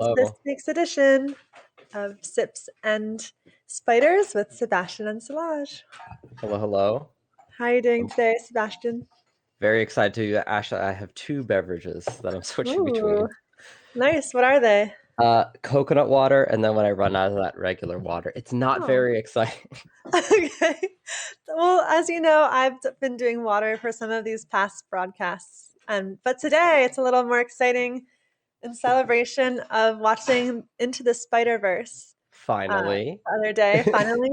to this Hello. week's edition of Sips and Spiders with Sebastian and Solange. Hello, hello. How are you doing I'm today, Sebastian? very excited to actually I have two beverages that I'm switching Ooh, between. nice. What are they? Coconut water, and then when I run out of that regular water. It's not Oh, very exciting. okay. Well, as you know, I've been doing water for some of these past broadcasts, but today it's a little more exciting in celebration of watching Into the Spider-Verse. Finally. The other day, finally,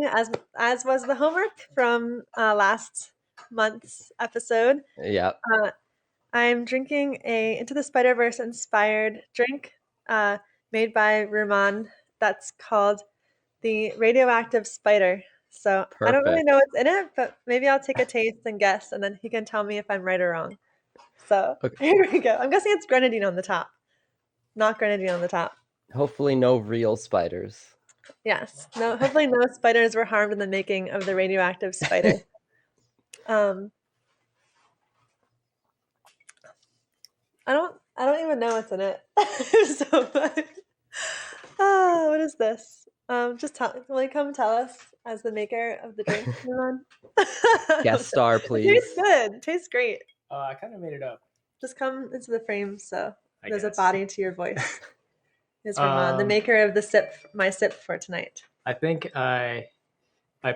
as was the homework from last month's episode. Yep. Uh, I'm drinking a Into the Spider-Verse inspired drink made by Ruman that's called the Radioactive Spider. So I don't really Perfect. know what's in it, but maybe I'll take a taste and guess, and then he can tell me if I'm right or wrong. So Okay. here we go. I'm guessing it's grenadine on the top, not grenadine on the top. Hopefully no real spiders. Yes. No. Hopefully, no spiders were harmed in the making of the radioactive spider. Um, I don't even know what's in it. So funny. Ah, what is this? Just will you come tell us as the maker of the drink, Milan? Guest star, It tastes please. good. It tastes great. I kind of made it up. Just come into the frame so I there's a guess. body to your voice. Is Ramon, the maker of my sip for tonight? I think I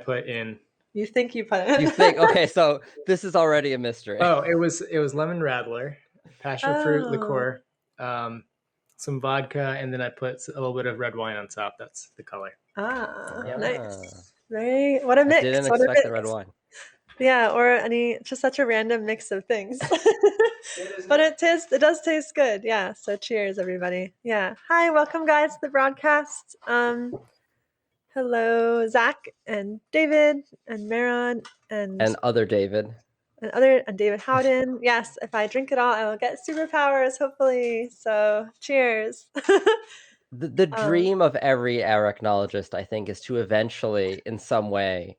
put in. You think you put it? You think? Okay, so this is already a mystery. Oh, it was lemon radler, passion fruit Oh. liqueur, some vodka, and then I put a little bit of red wine on top. That's the color. Ah, Yeah. nice. Very. What a I mix. didn't What a expect the red mix. wine. Yeah, or just such a random mix of things. But it does taste good. Yeah. So cheers, everybody. Yeah. Hi, welcome guys to the broadcast. Hello, Zach and David and Maron And other David. and David Howden. Yes, if I drink it all, I will get superpowers, hopefully. So cheers. The dream of every arachnologist, I think, is to eventually, in some way,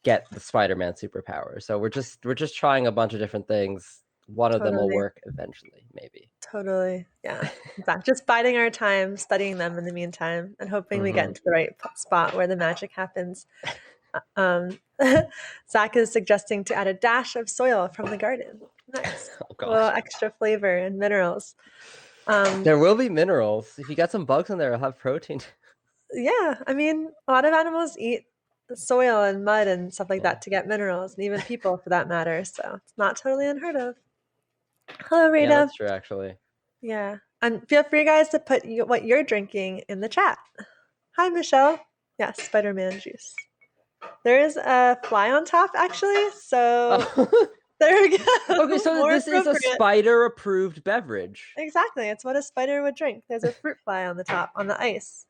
get the Spider-Man superpower. So we're just trying a bunch of different things. One of them will Totally. work eventually, maybe. Totally. Yeah. Exactly. Just biding our time, studying them in the meantime, and hoping we get into the right spot where the magic happens. Zach is suggesting to add a dash of soil from the garden. Nice. Oh A little gosh. extra flavor and minerals. There will be minerals. If you get some bugs in there, it'll have protein. Yeah. I mean, a lot of animals eat the soil and mud and stuff like Yeah. that to get minerals, and even people for that matter. So it's not totally unheard of. Hello, Rita. Yeah, that's true, actually. Yeah. And feel free, guys, to put what you're drinking in the chat. Hi, Michelle. Yes, Spider-Man juice. There is a fly on top, actually. So there we go. Okay, so More this is a appropriate. spider-approved beverage. Exactly. It's what a spider would drink. There's a fruit fly on the top, on the ice.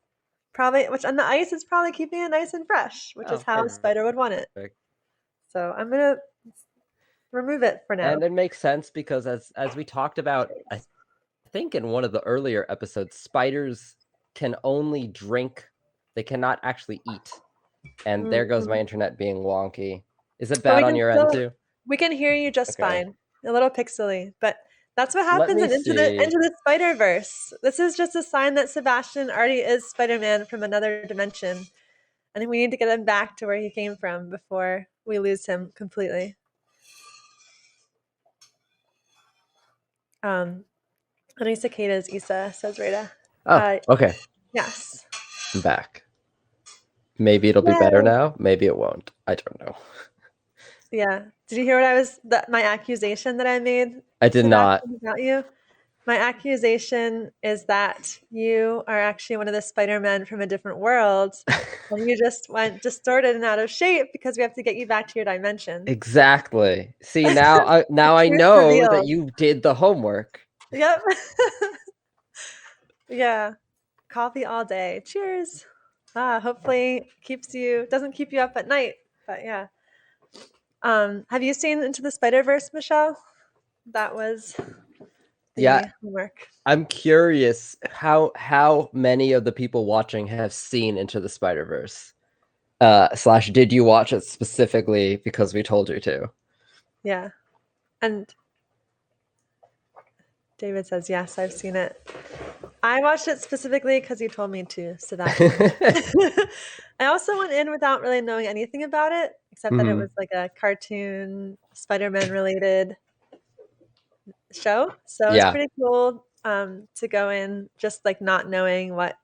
Probably, which on the ice is probably keeping it nice and fresh, which is how a spider would want it. Perfect. So I'm going to remove it for now. And it makes sense because as we talked about, I think in one of the earlier episodes, spiders can only drink. They cannot actually eat. And there goes my internet being wonky. Is it bad on your end too? We can hear you just fine. A little pixely, but that's what Let happens me in Into the Spider-Verse. This is just a sign that Sebastian already is Spider-Man from another dimension. And we need to get him back to where he came from before we lose him completely. Any cicadas, Issa, says Rita. Oh, okay. Yes. I'm back. Maybe it'll be better now. Maybe it won't. I don't know. Yeah. Did you hear my accusation that I made? I did not. About you? My accusation is that you are actually one of the Spider-Men from a different world, and you just went distorted and out of shape because we have to get you back to your dimension. Exactly. See, now I know that you did the homework. Yep. Yeah. Coffee all day. Cheers. Hopefully doesn't keep you up at night. But yeah. Have you seen Into the Spider-Verse, Michelle? That was the homework. I'm curious how many of the people watching have seen Into the Spider-Verse. / did you watch it specifically because we told you to? Yeah. And David says, yes, I've seen it. I watched it specifically because you told me to, Sebastian. I also went in without really knowing anything about it, except that it was like a cartoon Spider-Man related show. So it was Yeah. pretty cool to go in just like not knowing what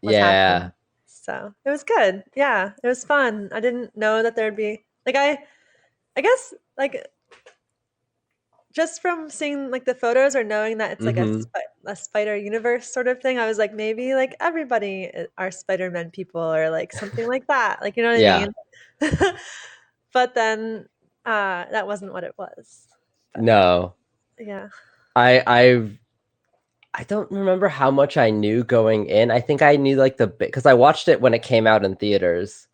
was Yeah. happening. So it was good. Yeah, it was fun. I didn't know that there'd be like I guess like just from seeing like the photos or knowing that it's like Mm-hmm. a spider universe sort of thing, I was like maybe like everybody are Spider-Man people or like something like that. Like you know what I Yeah. mean? But then that wasn't what it was. But No. yeah. I I don't remember how much I knew going in. I think I knew like because I watched it when it came out in theaters.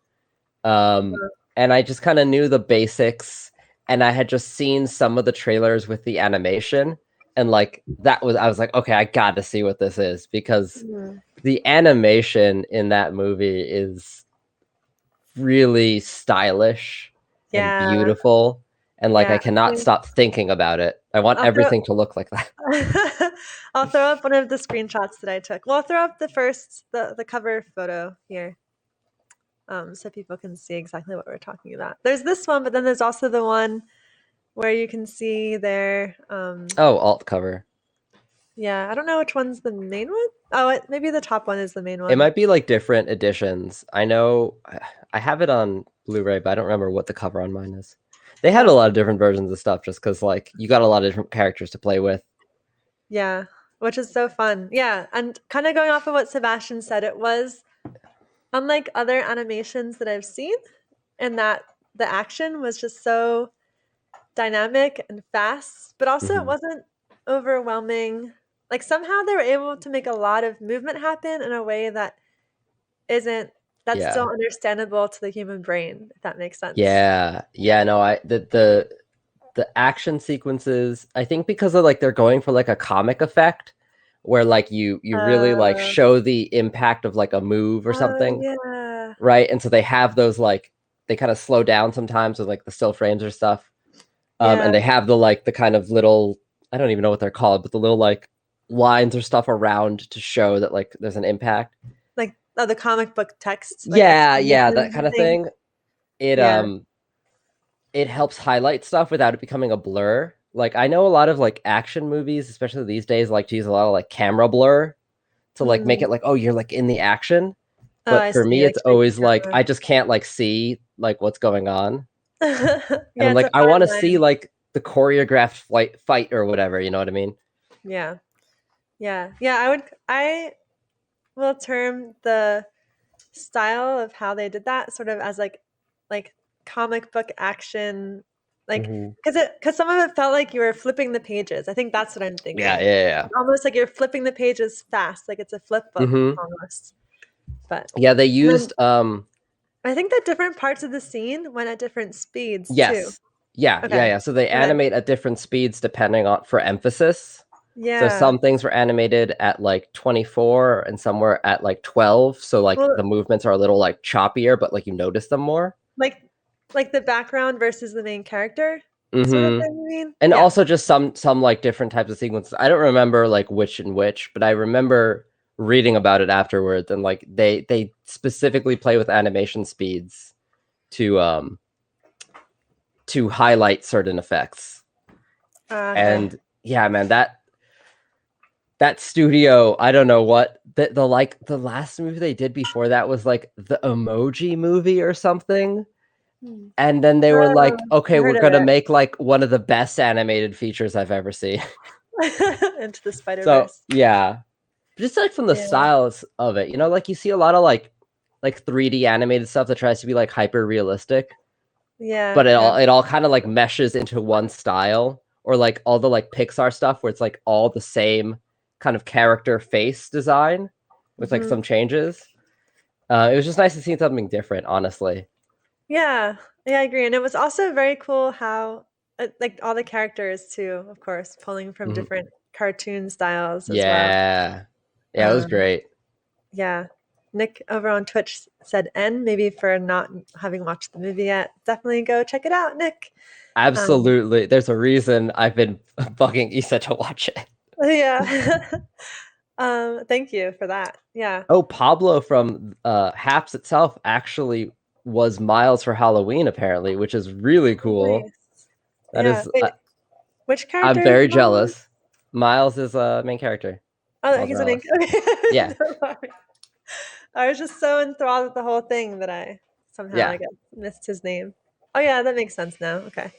And I just kind of knew the basics, and I had just seen some of the trailers with the animation, and like I was like, okay, I got to see what this is because Mhm. the animation in that movie is really stylish and Yeah. beautiful, and like Yeah. I cannot stop thinking about it. I want I'll throw everything to look like that. I'll throw up one of the screenshots that I took. Well, I'll throw up the cover photo here. So people can see exactly what we're talking about. There's this one, but then there's also the one where you can see their Oh, alt cover. yeah, I don't know which one's the main one. Oh, maybe the top one is the main It one. might be like different editions. I know I have it on Blu-ray, but I don't remember what the cover on mine is. They had a Oh, lot of different versions of stuff just because like you got a lot of different characters to play with. yeah, which is so fun. Yeah, and kind of going off of what Sebastian said, it was unlike other animations that I've seen, in that the action was just so dynamic and fast, but also it Hmm. wasn't overwhelming. Like somehow they were able to make a lot of movement happen in a way that isn't that's Yeah. still understandable to the human brain, if that makes sense. Yeah. Yeah, no, the action sequences, I think because of like they're going for like a comic effect where like you really like Uh, show the impact of like a move or oh something, yeah. right? And so they have those like they kind of slow down sometimes with like the still frames or stuff. Yeah. And they have the kind of little, I don't even know what they're called, but the little like lines or stuff around to show that like there's an impact. Like the comic book text, like Yeah, yeah, explanation that kind of thing. thing. It Yeah. it helps highlight stuff without it becoming a blur. Like I know a lot of like action movies, especially these days, like to use a lot of like camera blur to like make Mm. it like, oh, you're like in the action. Oh, But I for see. me, Like it's shaky always like I just can't like see like what's going on. camera. And Yeah, I'm it's like, a I fine want to see line. like the choreographed fight or whatever, you know what I mean? Yeah. Yeah. Yeah, I will term the style of how they did that sort of as like comic book action, like Mhm. because some of it felt like you were flipping the pages. I think that's what I'm Yeah, thinking. yeah, Almost like you're flipping the pages fast, like it's a flip yeah. book Hmm. almost. But Yeah, they and then used I think that different parts of the scene went at different speeds too. yes. Yeah, Okay. yeah, yeah. So they Okay. animate at different speeds depending on for emphasis. So Yeah. some things were animated at like 24 and some were at like 12. So like Well, the movements are a little like choppier, but like you notice them more. like the background versus the main character sort of Hmm. thing, you mean? And Yeah. also just some like different types of sequences. I don't remember like which and which, but I remember reading about it afterwards and like they specifically play with animation speeds to highlight certain effects. Okay. And yeah, man, that studio, I don't know what the like the last movie they did before that was like the Emoji Movie or something. Hmm. And then they were Oh, like, I okay, we're heard of gonna make like one of the best animated features I've ever seen. it. Into the So Spider-Verse. yeah, just like from the Yeah. styles of it, you know, like you see a lot of like 3D animated stuff that tries to be like hyper realistic, Yeah, but yeah. it all kind of like meshes into one style, or like all the like Pixar stuff where it's like all the same kind of character face design with like Mhm. some changes. It was just nice to see something different, honestly. Yeah. Yeah, I agree, and it was also very cool how, like, all the characters too, of course, pulling from Mhm. different cartoon styles as well. Yeah, yeah, it was Um, great. yeah. Nick over on Twitch said N, maybe for not having watched the movie yet. Definitely go check it out, Nick. Um, Absolutely, there's a reason I've been bugging Issa to watch it. yeah. Thank you for that. Yeah. Oh, Pablo from Haps itself actually was Miles for Halloween, apparently, which is really cool. Nice. That Yeah. is, Wait, which I'm character is very Miles? jealous. Miles is a main character. Oh, Miles he's an ink. Morales. Okay. Yeah, No worries. I was just so enthralled with the whole thing that I somehow, yeah. I guess, missed his name. Oh yeah, that makes sense now. Okay.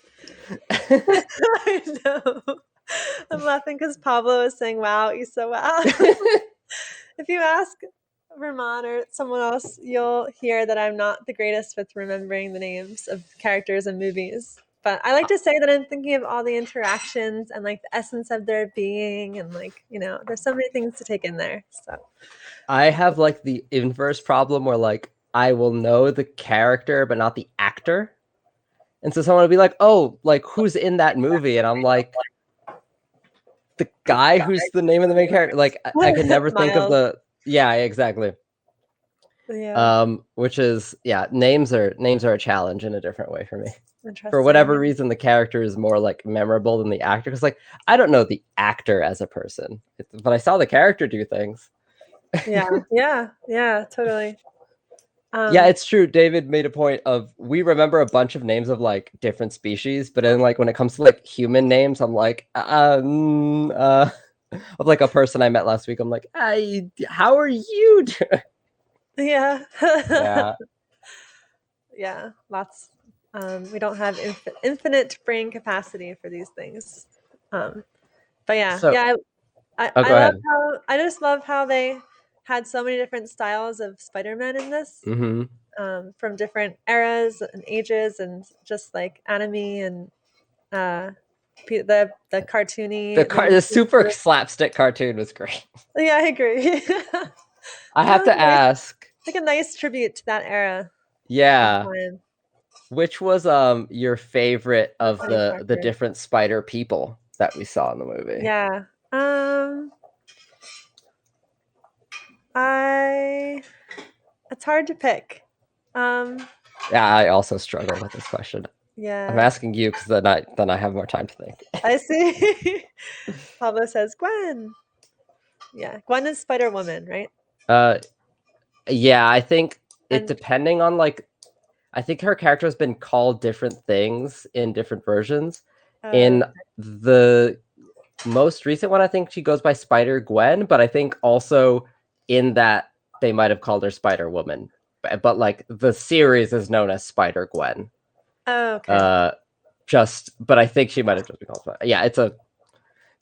I know. I'm laughing because Pablo is saying, "Wow, you so wow." If you ask Vermont or someone else, you'll hear that I'm not the greatest with remembering the names of characters in movies. But I like to say that I'm thinking of all the interactions and like the essence of their being, and like, there's so many things to take in there. So, I have like the inverse problem where like I will know the character but not the actor. And so someone will be like, "Oh, like who's in that movie?" And I'm like, "The guy who's the name of the main character." Like I can never think of Miles. the Yeah, exactly. Yeah, Which is names are a challenge in a different way for me. For whatever interesting. reason, the character is more like memorable than the actor. Because like I don't know the actor as a person, but I saw the character do things. Yeah, yeah, yeah, totally. Yeah, Um, it's true. David made a point of we remember a bunch of names of like different species, but then like when it comes to like human names, I'm like, of like a person I met last week. I'm like, how are you doing? yeah. Yeah. Yeah, lots. We don't have infinite brain capacity for these things. Um, but yeah, So, yeah, oh, I go love ahead. how I just love how they had so many different styles of Spider-Man in this, Mm-hmm. from different eras and ages, and just like anime and uh, the cartoony The movie. super slapstick cartoon was great. Yeah, I agree. I That have was to ask, like a nice tribute to that era of yeah, time. which was your favorite That of Tony the Parker. different spider people that we saw in the movie? Yeah. I It's hard to pick. Um, Yeah, I also struggle with this question. I'm yeah, asking you because then I have more time to think. I see. Pablo says Gwen. Yeah, Gwen is Spider Woman, right? Uh, yeah, I think it And depending on like I think her character has been called different things in different versions. uh, In the most recent one, I think she goes by Spider Gwen, but I think also in that they might have called her Spider Woman. But like the series is known as Spider Gwen. oh, okay. Uh, but I think she might have just been called Spider. Yeah,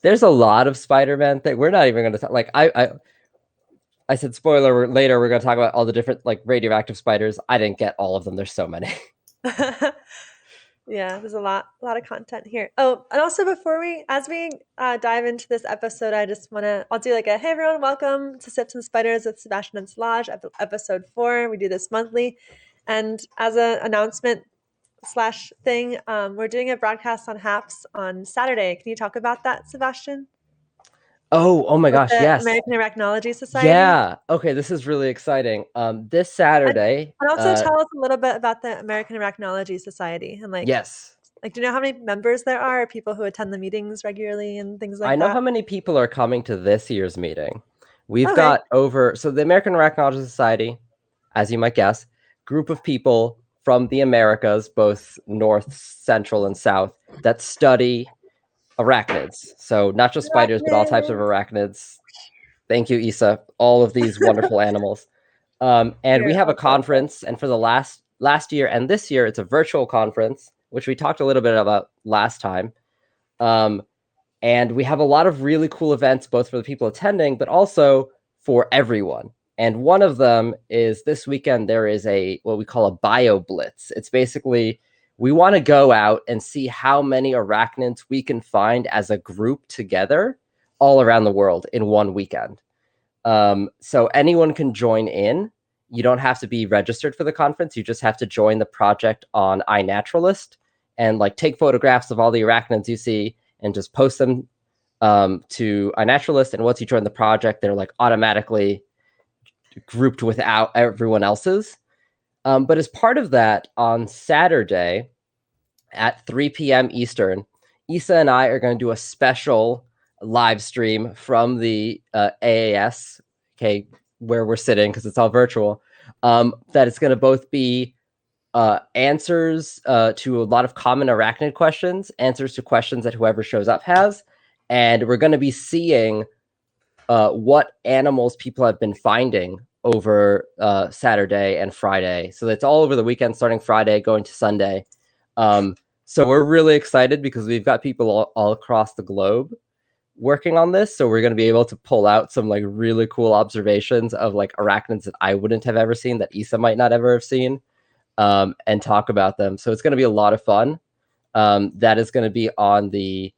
there's a lot of Spider-Man thing. We're not even going to talk. Like I said, spoiler. Later, we're going to talk about all the different like radioactive spiders. I didn't get all of them. There's so many. Yeah, there's a lot of content here. Oh, and also as we dive into this episode, I'll do like hey everyone, welcome to Sips and Spiders with Sebastian and Solange, episode 4. We do this monthly, and as an announcement slash thing, we're doing a broadcast on HAPS on Saturday. Can you talk about that, Sebastian? Oh my With gosh, the yes. American Arachnology Society? Yeah. Okay, this is really exciting. This And, Saturday, and also tell us a little bit about the American Arachnology Society and yes. do you know how many members there are, people who attend the meetings regularly and things I like know that? how many people are coming to this year's meeting. We've Okay. got so the American Arachnology Society, as you might guess, group of people from the Americas, both North, Central, and South, that study arachnids. So not just spiders, but all types of Arachnids. arachnids. Thank you, Issa. All of these wonderful animals. And we You're have a all welcome. conference, and for the last year and this year, it's a virtual conference, which we talked a little bit about last time. Um, and we have a lot of really cool events, both for the people attending, but also for everyone. And one of them is this weekend, there is what we call a bio blitz. It's basically we want to go out and see how many arachnids we can find as a group together all around the world in one weekend. So anyone can join in. You don't have to be registered for the conference. You just have to join the project on iNaturalist and like take photographs of all the arachnids you see and just post them to iNaturalist. And once you join the project, they're like automatically grouped without everyone else's. But as part of that, on Saturday at 3 p.m. Eastern, Issa and I are going to do a special live stream from the AAS, okay, where we're sitting because it's all virtual. That it's going to both be answers to a lot of common arachnid questions, answers to questions that whoever shows up has, and we're going to be seeing what animals people have been finding over Saturday and Friday. So it's all over the weekend, starting Friday, going to Sunday. So we're really excited because we've got people all across the globe working on this. So we're going to be able to pull out some like really cool observations of like arachnids that I wouldn't have ever seen, that Issa might not ever have seen, and talk about them. So it's going to be a lot of fun. That is going to be on the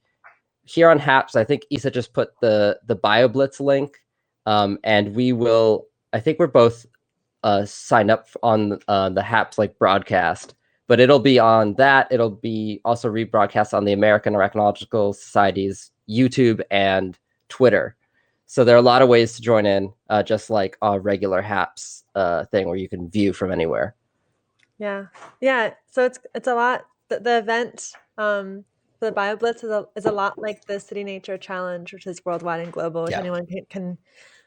here on Haps. I think Issa just put the BioBlitz link, and we will. I think we're both signed up on the Haps like broadcast, but it'll be on that. It'll be also rebroadcast on the American Arachnological Society's YouTube and Twitter. So there are a lot of ways to join in, just like a regular Haps thing where you can view from anywhere. Yeah. So it's a lot. The event, the BioBlitz is a lot like the City Nature Challenge, which is worldwide and global, which anyone can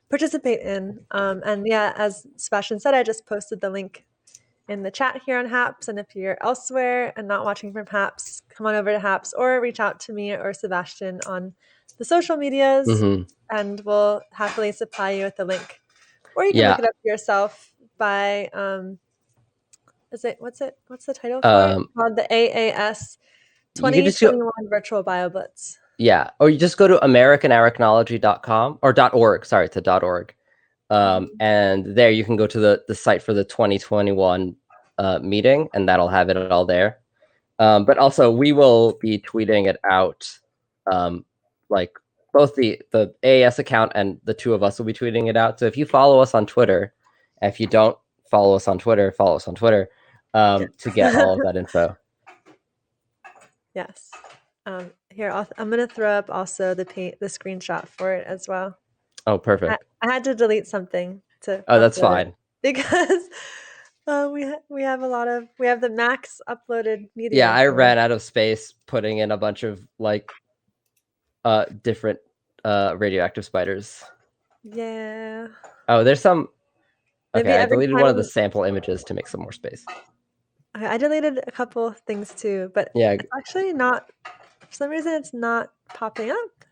participate in. And yeah, as Sebastian said, I just posted the link in the chat here on Haps. And if you're elsewhere and not watching from Haps, come on over to Haps or reach out to me or Sebastian on the social medias, and we'll happily supply you with the link. Or you can look it up yourself by what's the title for it? Called the AAS 2021 Virtual BioBlitz. Yeah, or you just go to AmericanArachnology.com or .org. Sorry, it's a .org. And there you can go to the site for the 2021 meeting, and that'll have it all there. But also, we will be tweeting it out, like both the AAS account and the two of us will be tweeting it out. So if you follow us on Twitter, and if you don't follow us on Twitter, to get all of that info. Yes. Here, I'm going to throw up also the screenshot for it as well. Oh, perfect. I had to delete something to. Oh, that's fine. Because we have the max uploaded media. Yeah, I ran out of space putting in a bunch of like different radioactive spiders. Yeah. Oh, there's some. Maybe Okay, I deleted one of the sample images to make some more space. I deleted a couple things too, but yeah, it's actually not. For some reason, it's not popping up.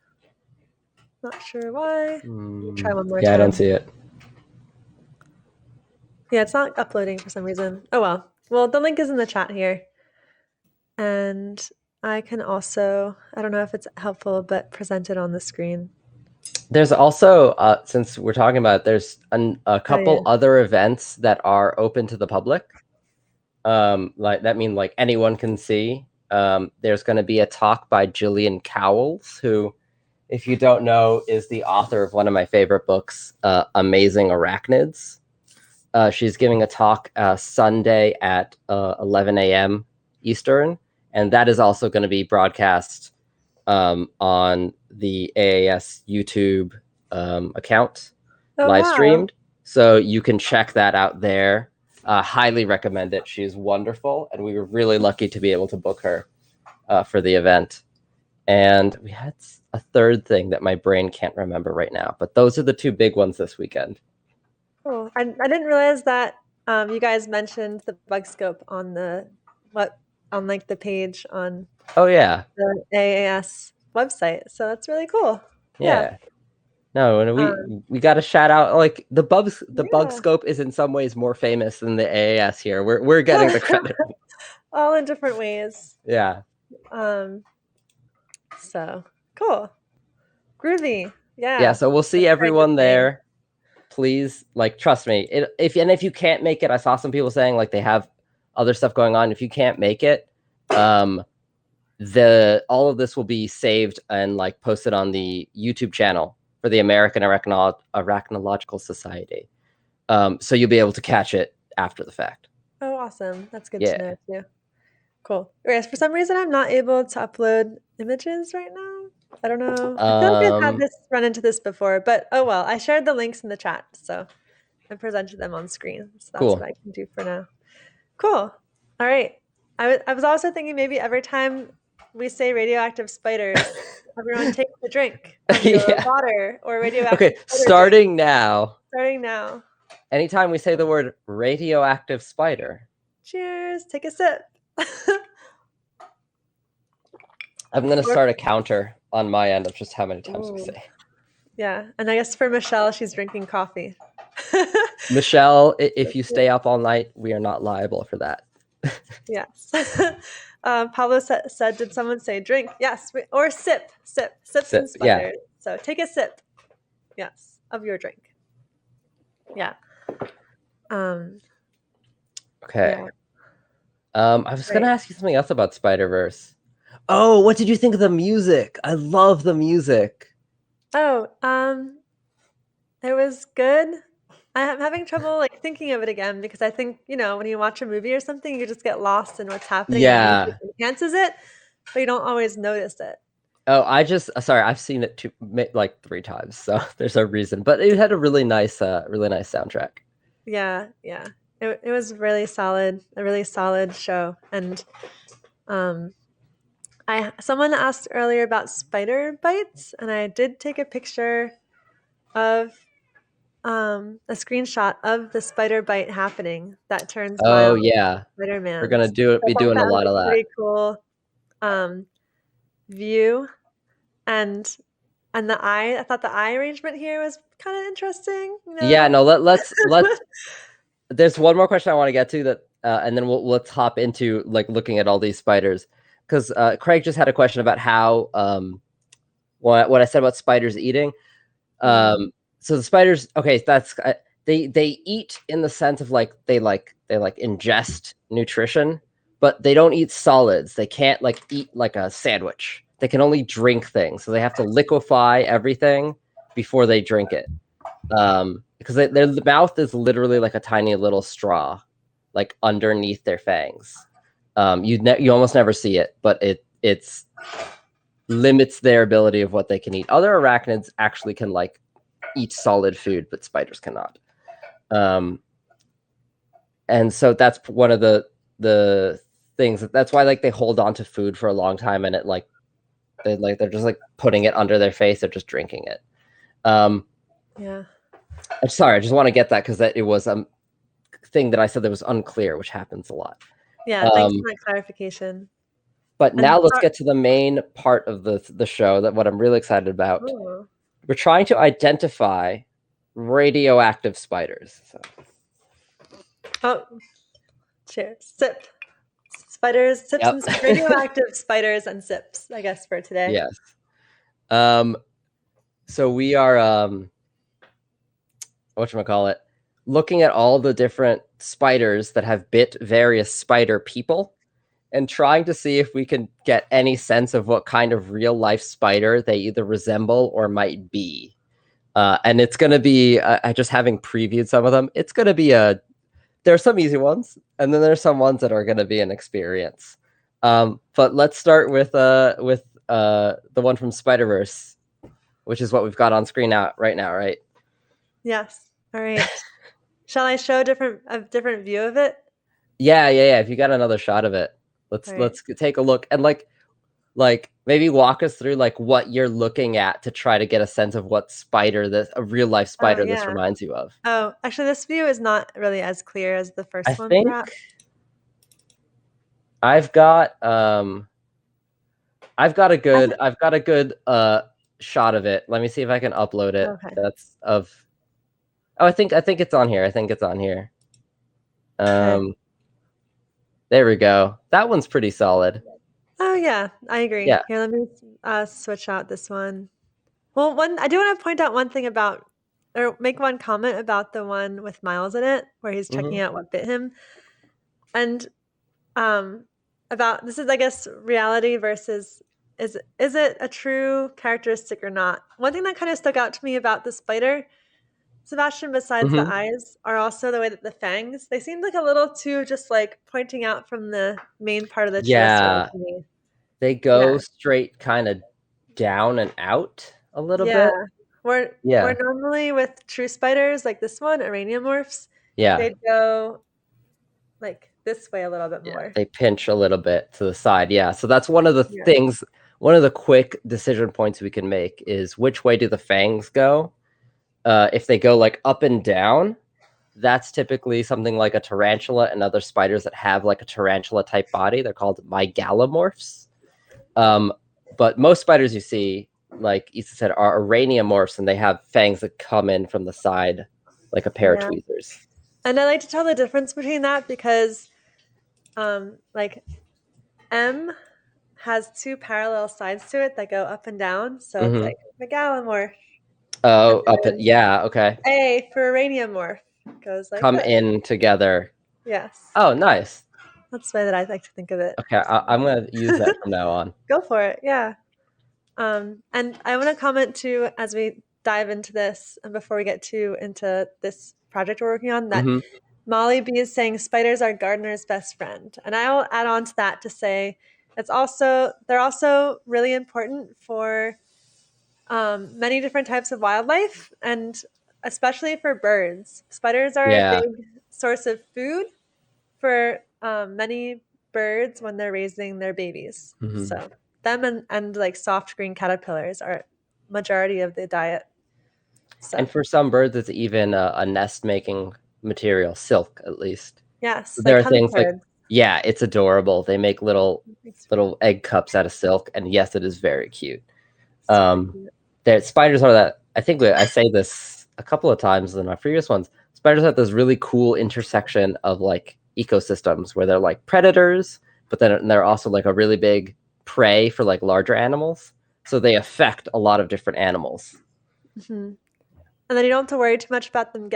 Not sure why. Try one more time. Yeah, I don't see it. Yeah, it's not uploading for some reason. Oh well. Well, the link is in the chat here. And I can also, I don't know if it's helpful, but present it on the screen. There's also, since we're talking about it, there's a couple other events that are open to the public. Like that means like anyone can see. There's going to be a talk by Gillian Cowles, who, if you don't know, is the author of one of my favorite books, Amazing Arachnids. She's giving a talk Sunday at 11 a.m. Eastern, and that is also going to be broadcast on the AAS YouTube account, live streamed. So you can check that out there. Highly recommend it. She's wonderful, and we were really lucky to be able to book her for the event. And we had a third thing that my brain can't remember right now, but those are the two big ones this weekend. Cool. I didn't realize that you guys mentioned the bug scope on the page on the AAS website. So that's really cool. Yeah. No, and we got to shout out like the bug scope is in some ways more famous than the AAS here. We're getting the credit. All in different ways. Yeah. So cool. Groovy. Yeah. Yeah, so we'll see everyone there. Please, like, trust me. If you can't make it, I saw some people saying like they have other stuff going on. If you can't make it, all of this will be saved and like posted on the YouTube channel for the American Arachnological Society. So you'll be able to catch it after the fact. Oh, awesome. That's good to know too. Cool. Whereas for some reason I'm not able to upload images right now. I don't know. I feel like I've had run into this before, but oh well. I shared the links in the chat, so I presented them on screen. So that's what I can do for now. Cool. All right. I was also thinking maybe every time we say radioactive spiders, everyone take a drink of your water or radioactive Okay, spider starting drink. now. Starting now. Anytime we say the word radioactive spider, Cheers. Take a sip. I'm going to start a counter on my end of just how many times we Ooh. say. Yeah, and I guess for Michelle, she's drinking coffee. Michelle, if you stay up all night, we are not liable for that. Yes. Pablo said, did someone say drink? Yes. Or sip. Sips and spiders. Yeah. So take a sip. Yes. Of your drink. Yeah. Okay. Yeah. I was going to ask you something else about Spider-Verse. Oh, what did you think of the music? I love the music. Oh, it was good. I'm having trouble like thinking of it again because I think, when you watch a movie or something, you just get lost in what's happening. Yeah. And the music enhances it, but you don't always notice it. Oh, I've seen it like 3 times, so there's a reason. But it had a really nice soundtrack. Yeah. It was really solid, a really solid show. And someone asked earlier about spider bites, and I did take a picture of a screenshot of the spider bite happening that turns Miles Spider-Man. We're gonna be doing a lot of that. Pretty cool view, and the eye. I thought the eye arrangement here was kind of interesting. Yeah, no, let's there's one more question I want to get to that, and then let's hop into like looking at all these spiders, because Craig just had a question about how what I said about spiders eating. So the spiders, okay, that's they eat in the sense of like they ingest nutrition, but they don't eat solids. They can't like eat like a sandwich. They can only drink things, so they have to liquefy everything before they drink it. Because their mouth is literally like a tiny little straw, like underneath their fangs. You almost never see it, but it's limits their ability of what they can eat. Other arachnids actually can like eat solid food, but spiders cannot. And so that's one of the things. That's why like they hold on to food for a long time, and they're just like putting it under their face. They're just drinking it. Yeah. I'm sorry, I just want to get that because it was a thing that I said that was unclear, which happens a lot. Yeah, thanks for that clarification. But now let's get to the main part of the show, that what I'm really excited about. Ooh. We're trying to identify radioactive spiders. So. Oh, cheers. Sip. Spiders, sips, and radioactive spiders and sips, I guess, for today. Yes. So we are whatchamacallit, looking at all the different spiders that have bit various spider people and trying to see if we can get any sense of what kind of real life spider they either resemble or might be. And it's going to be, just having previewed some of them, it's going to be there are some easy ones, and then there's some ones that are going to be an experience. But let's start with the one from Spider-Verse, which is what we've got on screen right now, right? Yes. All right. Shall I show a different view of it? Yeah. If you got another shot of it, let's take a look and like maybe walk us through like what you're looking at to try to get a sense of what spider a real life spider this reminds you of. Oh, actually, this view is not really as clear as the first one. Perhaps. I've got a good shot of it. Let me see if I can upload it. Okay. That's of. Oh, I think it's on here. Okay. There we go. That one's pretty solid. Oh yeah, I agree. Yeah. Here, let me switch out this one. Well, I do want to point out one thing about, or make one comment about the one with Miles in it, where he's checking out what bit him, and about this is, I guess, reality versus is it a true characteristic or not? One thing that kind of stuck out to me about the spider, Sebastian, besides the eyes, are also the way that the fangs, they seemed like a little too just like pointing out from the main part of the chest. Yeah, they go straight kind of down and out a little bit. Where normally with true spiders like this one, Araneomorphs, they'd go like this way a little bit more. They pinch a little bit to the side. Yeah, so that's one of the things one of the quick decision points we can make is which way do the fangs go? If they go like up and down, that's typically something like a tarantula and other spiders that have like a tarantula type body. They're called mygalomorphs. But most spiders you see, like Issa said, are araneomorphs, and they have fangs that come in from the side like a pair of Yeah. tweezers. And I like to tell the difference between that because like M has two parallel sides to it that go up and down. So it's like megalomorph. Oh, And then yeah, okay. A for uraniumorph goes like Come this. in together. Yes. Oh, nice. That's the way that I like to think of it. Okay, I'm going to use that from now on. Go for it. Yeah. And I want to comment too, as we dive into this and before we get too into this project we're working on, that Molly B is saying spiders are gardener's best friend. And I'll add on to that to say they're also really important for many different types of wildlife, and especially for birds. Spiders are a big source of food for many birds when they're raising their babies. So them and like soft green caterpillars are majority of the diet. So. And for some birds, it's even a nest making material, silk at least. Yes, so there like are things like, hummingbirds. yeah, it's adorable. They make little egg cups out of silk, and yes, it is very cute. Spiders are that. I think I say this a couple of times in my previous ones. Spiders have this really cool intersection of like ecosystems where they're like predators, but then they're also like a really big prey for like larger animals. So they affect a lot of different animals. And then you don't have to worry too much about them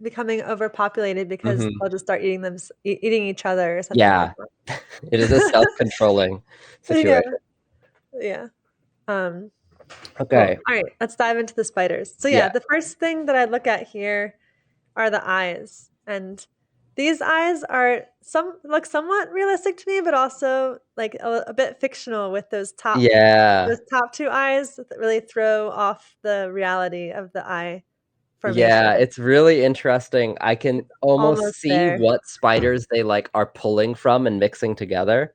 becoming overpopulated because they'll just start eating each other or something. Yeah, like it is a self-controlling situation. Yeah. Okay. Cool. All right, let's dive into the spiders. So the first thing that I look at here are the eyes, and these eyes look somewhat realistic to me, but also like a bit fictional with those top two eyes that really throw off the reality of the eye formation. Yeah, it's really interesting. I can almost see what spiders they like are pulling from and mixing together.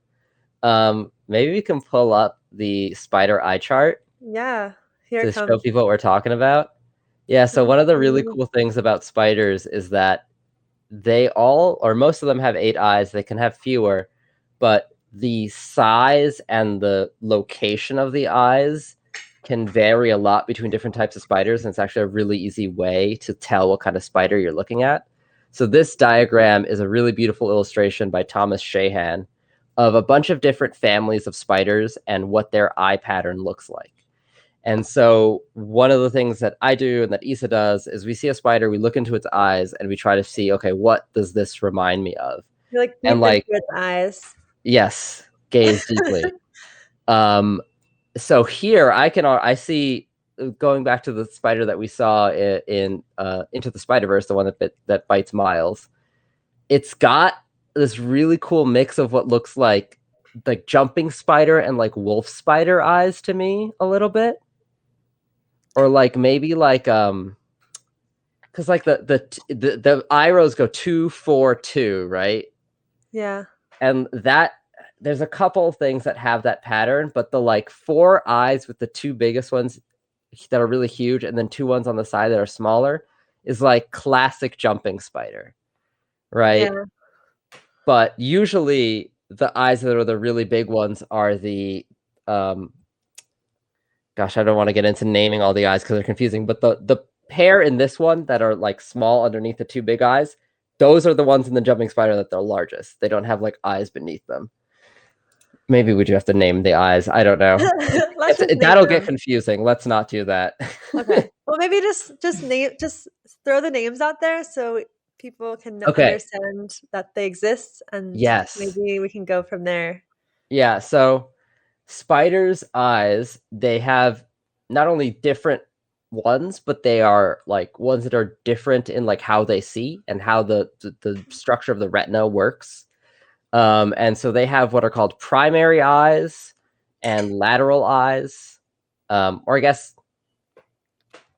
Maybe we can pull up the spider eye chart. Yeah, to show people what we're talking about. Yeah, so one of the really cool things about spiders is that they all, or most of them, have 8 eyes. They can have fewer, but the size and the location of the eyes can vary a lot between different types of spiders, and it's actually a really easy way to tell what kind of spider you're looking at. So this diagram is a really beautiful illustration by Thomas Shahan of a bunch of different families of spiders and what their eye pattern looks like. And so one of the things that I do and that Issa does is we see a spider, we look into its eyes, and we try to see, okay, what does this remind me of? You're like deep into its eyes. Yes, gaze deeply. So here I see, going back to the spider that we saw in Into the Spider-Verse, the one that bites Miles. It's got this really cool mix of what looks like jumping spider and like wolf spider eyes to me a little bit. Or like maybe like because like the eye rows go 2, 4, 2, right? Yeah. And that there's a couple of things that have that pattern, but the like 4 eyes with the 2 biggest ones that are really huge, and then 2 ones on the side that are smaller, is like classic jumping spider, right? Yeah. But usually the eyes that are the really big ones are the gosh, I don't want to get into naming all the eyes because they're confusing, but the pair in this one that are like small underneath the 2 big eyes, those are the ones in the jumping spider that they're largest. They don't have like eyes beneath them. Maybe we do have to name the eyes. I don't know. That'll get confusing. Let's not do that. Okay. Well, maybe just throw the names out there so people can understand that they exist, and maybe we can go from there. Yeah, so spiders' eyes, they have not only different ones, but they are like ones that are different in like how they see and how the structure of the retina works. And so they have what are called primary eyes and lateral eyes. Or I guess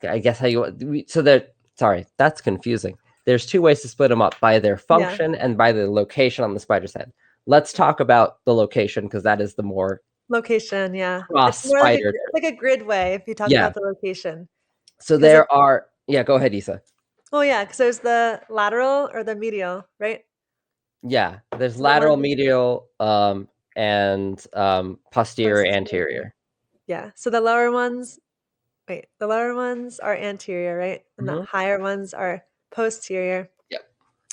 how you so that sorry, that's confusing. There's 2 ways to split them up, by their function and by the location on the spider's head. Let's talk about the location because that is the more Location, yeah. cross It's more like spider. it's like a grid way if you talk Yeah. about the location. So 'Cause it's there are. Yeah, go ahead, Isa. oh yeah, because there's the lateral or the medial, right? Yeah, there's So the lateral, one medial, and posterior, posterior. anterior. Yeah. So the lower ones, wait, the lower ones are anterior, right? And the Mhm. higher ones are posterior. Yep.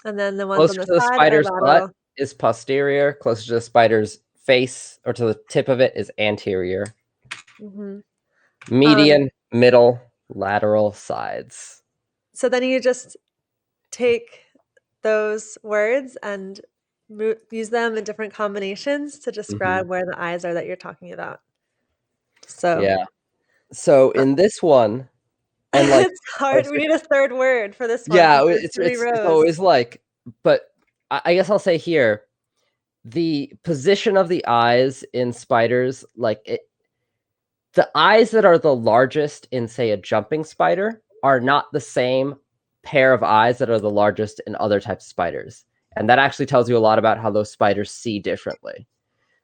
And then the ones on Closer the to the side are spider's butt lateral. is posterior. Closer to the spider's face or to the tip of it is anterior. Hmm. Median, middle, lateral, sides. So then you just take those words and use them in different combinations to describe where the eyes are that you're talking about. So Yeah. So in this one, and like, it's hard. We need a third word for this one yeah, since there's it's three it's rows. always like, but I guess I'll say here, the position of the eyes in spiders, like the eyes that are the largest in, say, a jumping spider are not the same pair of eyes that are the largest in other types of spiders. And that actually tells you a lot about how those spiders see differently.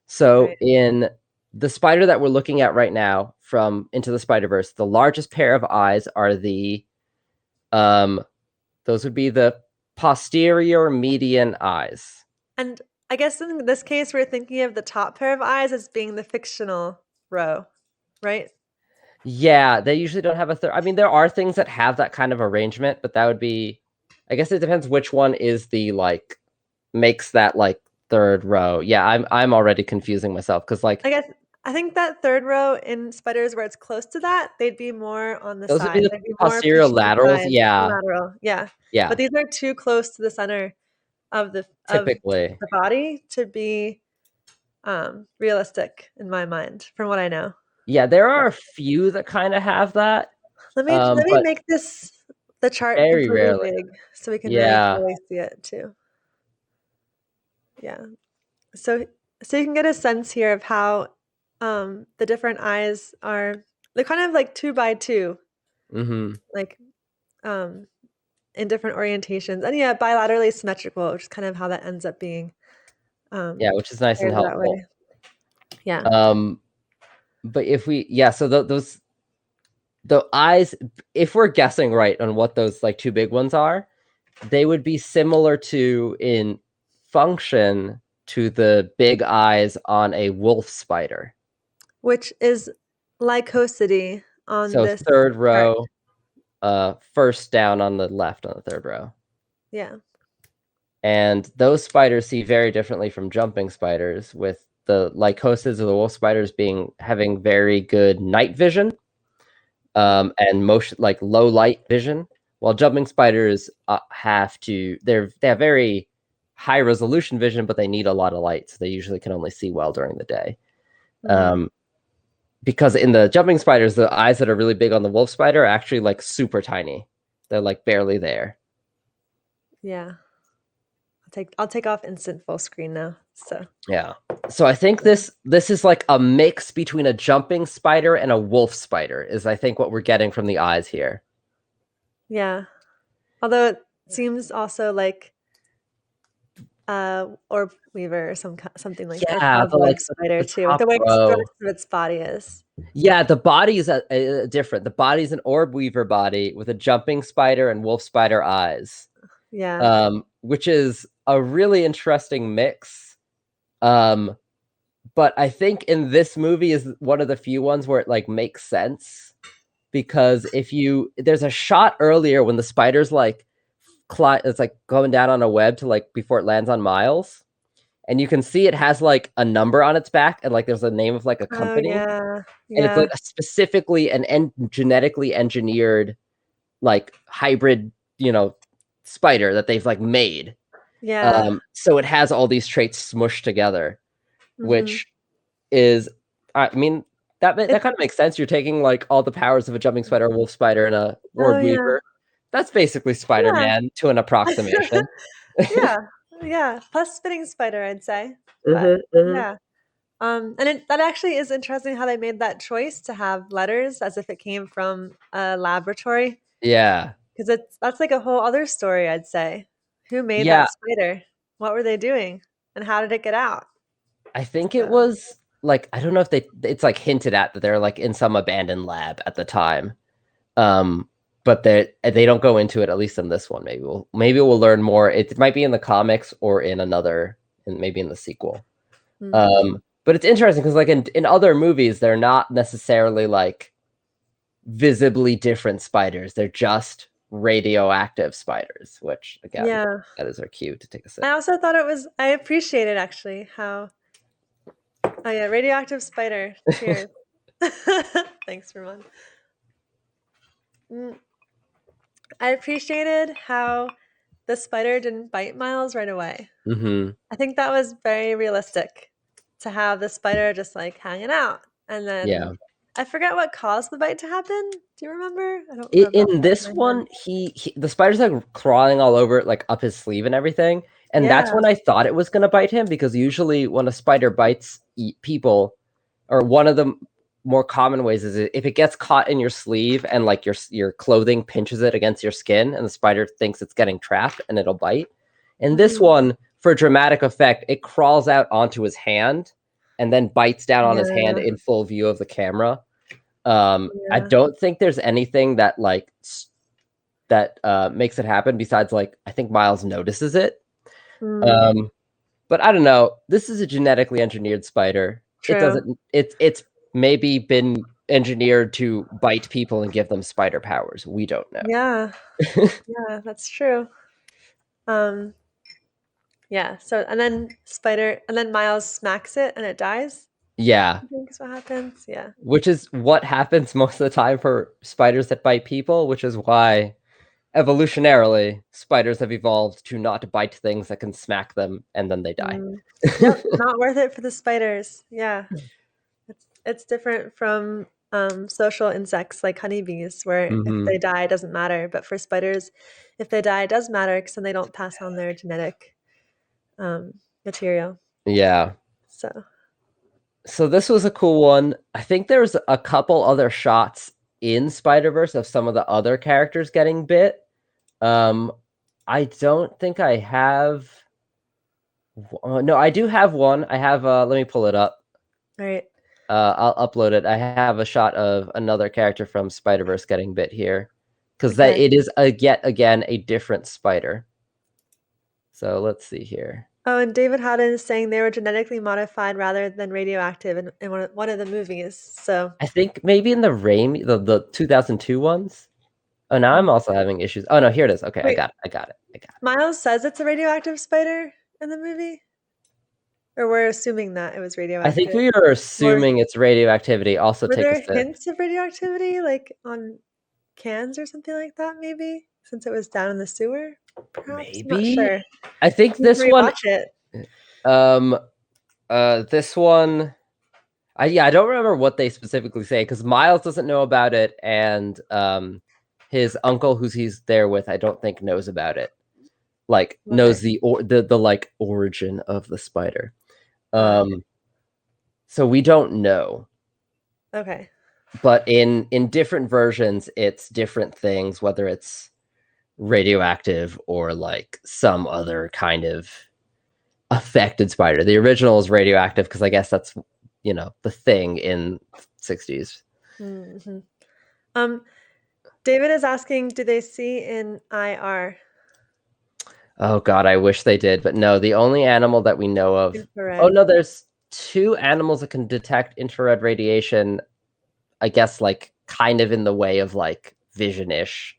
So Right. in the spider that we're looking at right now from Into the Spider-Verse, the largest pair of eyes are those would be the posterior median eyes. And I guess in this case, we're thinking of the top pair of eyes as being the fictional row, right? Yeah, they usually don't have a third. I mean, there are things that have that kind of arrangement, but that would be, I guess it depends which one is the like makes that like third row. Yeah, I'm already confusing myself because like I think that third row in spiders where it's close to that, they'd be more on the those would be side. the They'd be more posterior pushing laterals. aside the Yeah, lateral. Yeah. yeah, But these are too close to the center of typically. the body to be realistic in my mind, from what I know. Yeah, there are a few that kind of have that, Let me but make the chart very completely rarely. big so we can really Yeah, clearly see it too. Yeah. So you can get a sense here of how the different eyes are they're kind of like two by two, mm-hmm. like um in different orientations. And yeah, bilaterally symmetrical, which is kind of how that ends up being Yeah, which is nice and paired that helpful. way. Yeah. But if we, yeah, so those the eyes, if we're guessing right on what those like two big ones are, they would be similar to in function to the big eyes on a wolf spider. Which is lycosity on So this third chart. row, first down on the left on the third row. Yeah. And those spiders see very differently from jumping spiders, with the lycosids of the wolf spiders having very good night vision, and motion, like low light vision, while jumping spiders they have very high resolution vision, but they need a lot of light, so they usually can only see well during the day. Mhm. Because in the jumping spiders, the eyes that are really big on the wolf spider are actually like super tiny. They're like barely there. Yeah. I'll take off instant full screen now. So Yeah. So I think this is like a mix between a jumping spider and a wolf spider is I think what we're getting from the eyes here. yeah. Although it seems also like orb weaver or something like that. Or Yeah, cobweb spider the too, with top the way the row. rest of its body is. Yeah, the body is different. The body's an orb weaver body with a jumping spider and wolf spider eyes, Yeah. which is a really interesting mix. But I think in this movie is one of the few ones where it like makes sense, because there's a shot earlier when the spider's like it's like going down on a web to like before it lands on Miles, and you can see it has like a number on its back and like there's a name of like a Oh company, yeah. and it's Yeah. like a specifically genetically engineered like hybrid, spider that they've like made. Yeah. So it has all these traits smushed together, Hmm. which is, I mean, that It, kind of makes sense. You're taking like all the powers of a jumping spider, a wolf spider, and a oh orb yeah. weaver. That's basically Yeah. Spider-Man to an approximation. Yeah. Yeah. Plus spinning spider, I'd say. But Mhm, mhm. yeah. And that actually is interesting how they made that choice to have letters as if it came from a laboratory. Yeah. Because that's like a whole other story, I'd say. Who made Yeah. that spider? What were they doing? And how did it get out? I think it So was like I don't know if it's like hinted at that they're like in some abandoned lab at the time. But they don't go into it, at least in this one. Maybe we'll learn more. It might be in the comics or in another, and maybe in the sequel. But it's interesting because like in other movies, they're not necessarily like visibly different spiders. They're just radioactive spiders, which again, Yeah. that is our cue to take a sip. I also thought I appreciated actually how, oh yeah, radioactive spider. Cheers. Thanks, Ramon. I appreciated how the spider didn't bite Miles right away. I think that was very realistic to have the spider just like hanging out. And then Yeah. I forget what caused the bite to happen. Do you remember? I don't In remember. this one, the spider's like crawling all over it, like up his sleeve and everything. And that's Yeah. when I thought it was gonna bite him, because usually when a spider bites people, or one of the more common ways is if it gets caught in your sleeve and like your clothing pinches it against your skin, and the spider thinks it's getting trapped and it'll bite. In this one, for dramatic effect, it crawls out onto his hand and then bites down on his hand Yeah. in full view of the camera. I Yeah. don't think there's anything that like that makes it happen besides like I think Miles notices it. But I don't know. This is a genetically engineered spider. It True. doesn't. It's maybe been engineered to bite people and give them spider powers. We don't know. Yeah. Yeah, that's true. Yeah, so and then Miles smacks it and it dies. Yeah, I think is what happens. Yeah. which is what happens most of the time for spiders that bite people, which is why evolutionarily spiders have evolved to not bite things that can smack them and then they die. Yep, not worth it for the spiders. Yeah. It's different from social insects like honeybees, where if they die, it doesn't matter. But for spiders, if they die, it does matter because then they don't pass on their genetic material. Yeah. So this was a cool one. I think there's a couple other shots in Spider-Verse of some of the other characters getting bit. I don't think I have. No, I do have one. I have. Let me pull it up. all right. I'll upload it. I have a shot of another character from Spider-Verse getting bit here, because Okay. it is yet again a different spider. So let's see here. Oh, and David Haddon is saying they were genetically modified rather than radioactive in one of the movies. So I think maybe in the Raimi, the 2002 ones. Oh, now I'm also having issues. Oh no, here it is. Okay, wait, I got it. Miles says it's a radioactive spider in the movie, or we're assuming that it was radioactive. I think we are assuming it's radioactivity. Also, Were take a there sip. hints of radioactivity, like on cans or something like that? Maybe since it was down in the sewer. Perhaps? I'm not Maybe. sure. I think We need this to one. rewatch it. This one. I don't remember what they specifically say, because Miles doesn't know about it, and his uncle, he's there with, I don't think knows about it. Like knows the like origin of the spider. So we don't know. Okay. But in different versions, it's different things, whether it's radioactive or like some other kind of affected spider. The original is radioactive because I guess that's the thing in 60s. David is asking, do they see in IR? Oh god, I wish they did, but no. The only animal that we know of. Infrared. Oh no, there's 2 animals that can detect infrared radiation. I guess like kind of in the way of like vision-ish.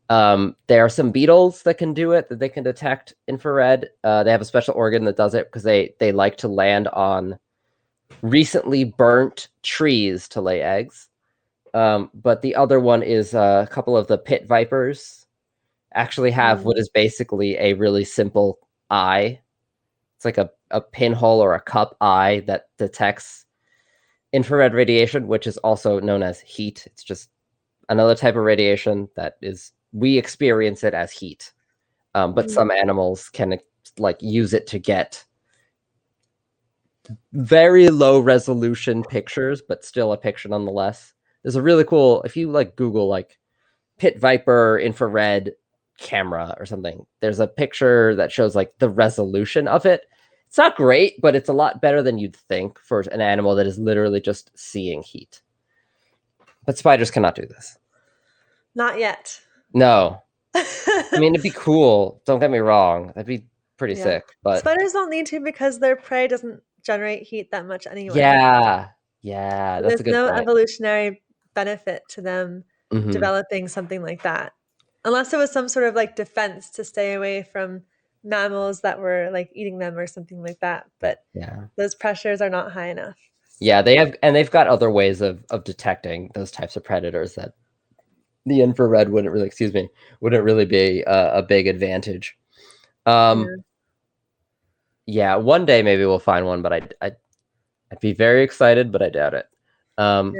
There are some beetles that can do it, that they can detect infrared. They have a special organ that does it because they like to land on recently burnt trees to lay eggs. But the other one is a couple of the pit vipers actually have what is basically a really simple eye. It's like a pinhole or a cup eye that detects infrared radiation, which is also known as heat. It's just another type of radiation that we experience it as heat. But some animals can like use it to get very low resolution pictures, but still a picture nonetheless. There's a really cool, if you like Google like pit viper infrared camera or something, there's a picture that shows like the resolution of it. It's not great, but it's a lot better than you'd think for an animal that is literally just seeing heat. But spiders cannot do this. Not yet. No. I mean, it'd be cool. Don't get me wrong. That'd be pretty Yeah. sick. But Spiders don't need to because their prey doesn't generate heat that much anyway. yeah, So that's a there's good no point. evolutionary benefit to them Mhm. developing something like that. Unless it was some sort of like defense to stay away from mammals that were like eating them or something like that. But Yeah. those pressures are not high enough. Yeah, they've got other ways of detecting those types of predators that the infrared wouldn't really be a big advantage. Yeah. Yeah, one day maybe we'll find one, but I'd be very excited, but I doubt it. Yeah.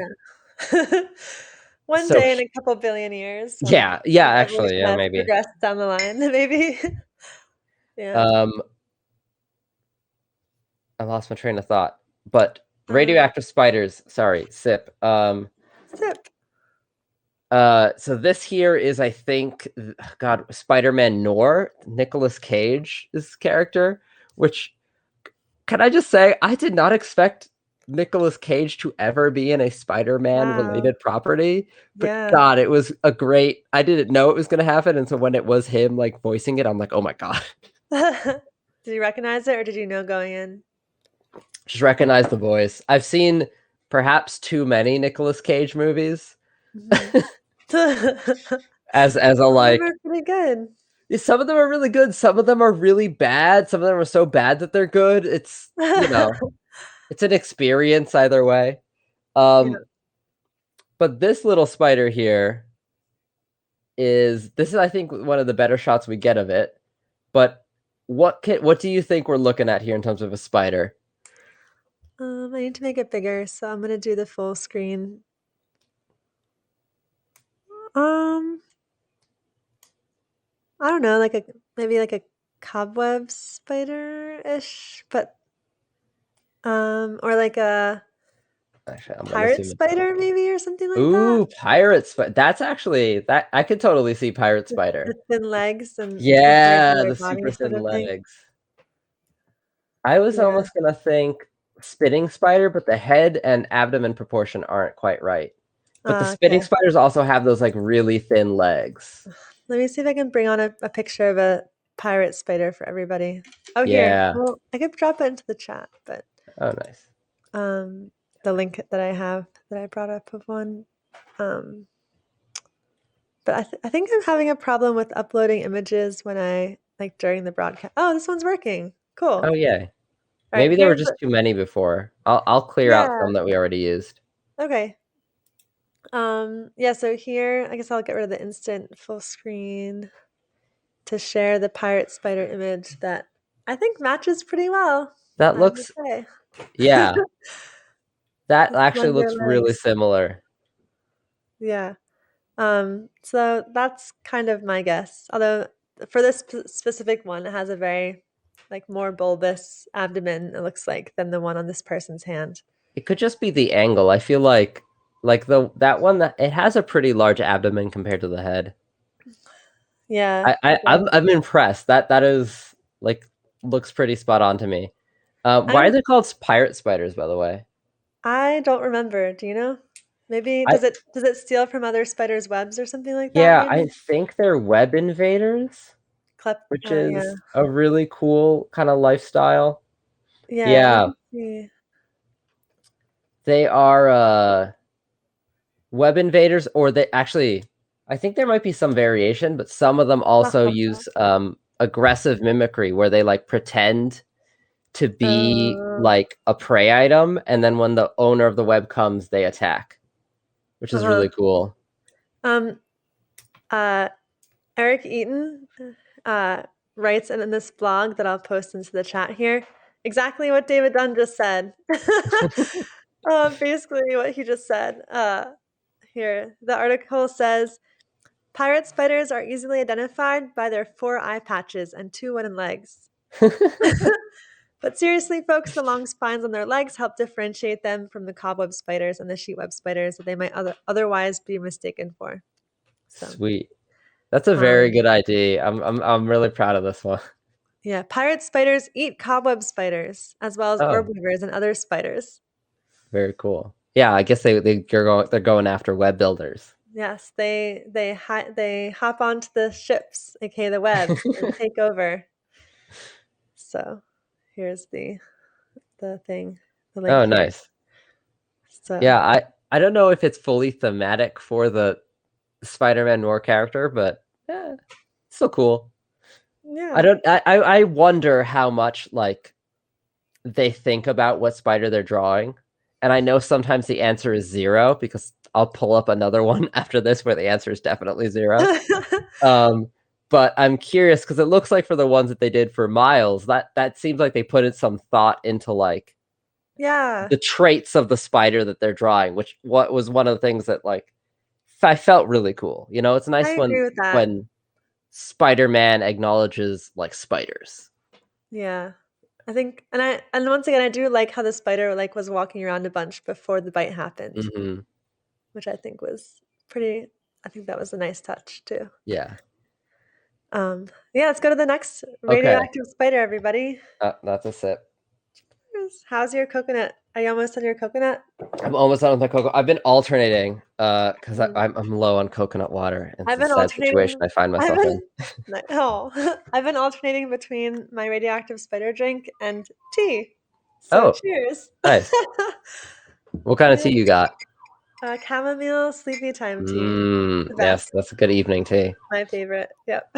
One So day in a couple billion years. yeah, As actually, evolution yeah, has maybe. progressed down the line, maybe. Yeah. I lost my train of thought. But Um, radioactive spiders, sorry, SIP. Sip. So this here is, I think, God, Spider-Man Noir, Nicolas Cage's character, which, can I just say, I did not expect Nicolas Cage to ever be in a Spider-Man Wow. related property, but Yeah. God, it was I didn't know it was going to happen, and so when it was him, like, voicing it, I'm like, oh my God. Did you recognize it or did you know going in? Just recognize the voice. I've seen perhaps too many Nicolas Cage movies Mhm. as a Some of them like are pretty good. some of them are really good, some of them are really bad, some of them are so bad that they're good. It's, it's an experience either way. Yeah. But this little spider here this is, I think, one of the better shots we get of it. But what do you think we're looking at here in terms of a spider? I need to make it bigger, so I'm gonna do the full screen. Um, I don't know, maybe like a cobweb spider-ish, but or like a Actually, I'm gonna pirate zoom in. spider maybe or something like that. Ooh, pirate spider. That's actually that I could totally see pirate The spider. thin legs and the Yeah, irregular the body super sort thin of thing. legs. I was Yeah. almost gonna think spitting spider, but the head and abdomen proportion aren't quite right. But the spitting Okay. spiders also have those like really thin legs. Let me see if I can bring on a picture of a pirate spider for everybody. Oh, here. Yeah. Well, I could drop it into the chat, but Oh, nice. the link that I have that I brought up of one. Um, but I think I'm having a problem with uploading images when I like during the broadcast. Oh, this one's working. Cool. Oh, yeah. All right, Maybe there were here's just too many before. I'll clear out yeah. some that we already used. Okay. Yeah, so here I guess I'll get rid of the instant full screen to share the pirate spider image that I think matches pretty well, That I would looks, say. yeah, that The actually slender looks really legs. similar. Yeah. So that's kind of my guess. Although for this specific one, it has a very like more bulbous abdomen, it looks like, than the one on this person's hand. It could just be the angle. I feel like that one, that it has a pretty large abdomen compared to the head. Yeah. I'm impressed. That is like looks pretty spot on to me. Why are I'm they called pirate spiders, by the way? I don't remember. Do you know? Maybe I does it steal from other spiders' webs or something like that, Yeah, I maybe? think they're web invaders, which Yeah. is a really cool kind of lifestyle. Yeah, let Yeah, me see. they are web invaders, or they actually, I think there might be some variation, but some of them also Uh-huh. use aggressive mimicry where they like pretend to be Uh, like a prey item, and then when the owner of the web comes, they attack, which is uh-huh. really cool. Um, uh, Eric Eaton uh, writes in this blog that I'll post into the chat here exactly what David Dunn just said. Basically, what he just said. Here, the article says pirate spiders are easily identified by their 4 eye patches and 2 wooden legs. But seriously, folks, the long spines on their legs help differentiate them from the cobweb spiders and the sheetweb spiders that they might otherwise be mistaken for. So, Sweet. That's a very um, good idea. I'm really proud of this one. Yeah, pirate spiders eat cobweb spiders as well as orb Oh. weavers and other spiders. Very cool. Yeah, I guess they're going after web builders. Yes, they hop onto the ships, aka the webs, and take over. So here's the thing, the link Oh, here. nice. So Yeah, I don't know if it's fully thematic for the Spider-Man Noir character, but yeah, still cool. yeah. I wonder how much like they think about what spider they're drawing. And I know sometimes the answer is 0 because I'll pull up another one after this where the answer is definitely 0. But I'm curious because it looks like for the ones that they did for Miles, that seems like they put in some thought into like Yeah. the traits of the spider that they're drawing, which what was one of the things that like I felt really cool. You know, it's I nice agree with that. when Spider-Man acknowledges like spiders. Yeah. I think and once again I do like how the spider like was walking around a bunch before the bite happened, Mm-hmm. which I think was pretty I think that was a nice touch too. Yeah. Yeah, let's go to the next radioactive spider, everybody. That's a sip. How's your coconut? Are you almost on your coconut? I'm almost done with my cocoa. I've been alternating because Mm. I'm low on coconut water. It's I've a been sad situation alternating. I find I've myself in. been I've been alternating between my radioactive spider drink and tea. So Oh, cheers. nice. What kind of tea you got? Chamomile sleepy time tea. The Yes, best. that's a good evening tea. My favorite. Yep.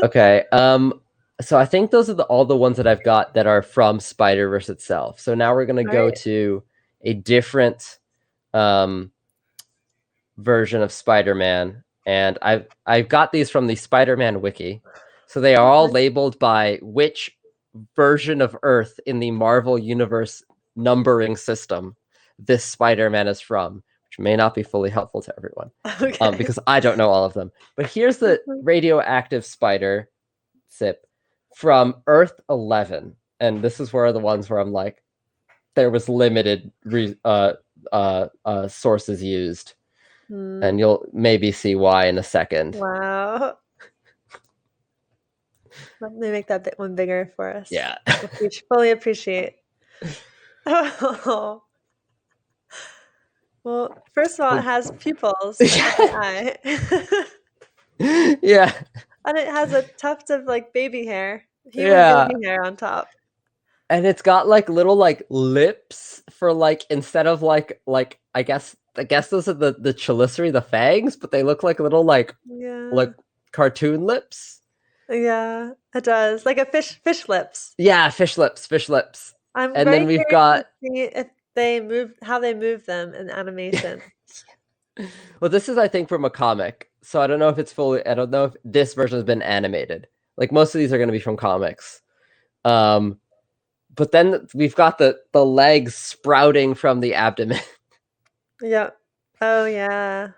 Okay. So I think those are all the ones that I've got that are from Spider-Verse itself. So now we're gonna go Alright. to a different version of Spider-Man, and I've got these from the Spider-Man wiki. So they are all Okay. labeled by which version of Earth in the Marvel Universe numbering system this Spider-Man is from, which may not be fully helpful to everyone. Okay. Because I don't know all of them. But here's the radioactive spider sip from Earth 11, and this is where the ones where I'm like, there was limited sources used, and you'll maybe see why in a second. Wow. Let me make that one bigger for us. Yeah. Fully appreciate. Oh. Well, first of all, it has pupils at the eye. Yeah. And it has a tuft of like baby hair, human Yeah. baby hair on top. And it's got like little like lips for like instead of like I guess those are the chelicerae, the fangs, but they look like little like cartoon lips. Yeah, it does. Like a fish lips. Yeah, fish lips. I'm And very then we've curious got to see if they move how they move them in animation. well, this is I think from a comic, so I don't know if it's fully. I don't know if this version has been animated. Like most of these are going to be from comics. But then we've got the legs sprouting from the abdomen. Yep. Oh yeah.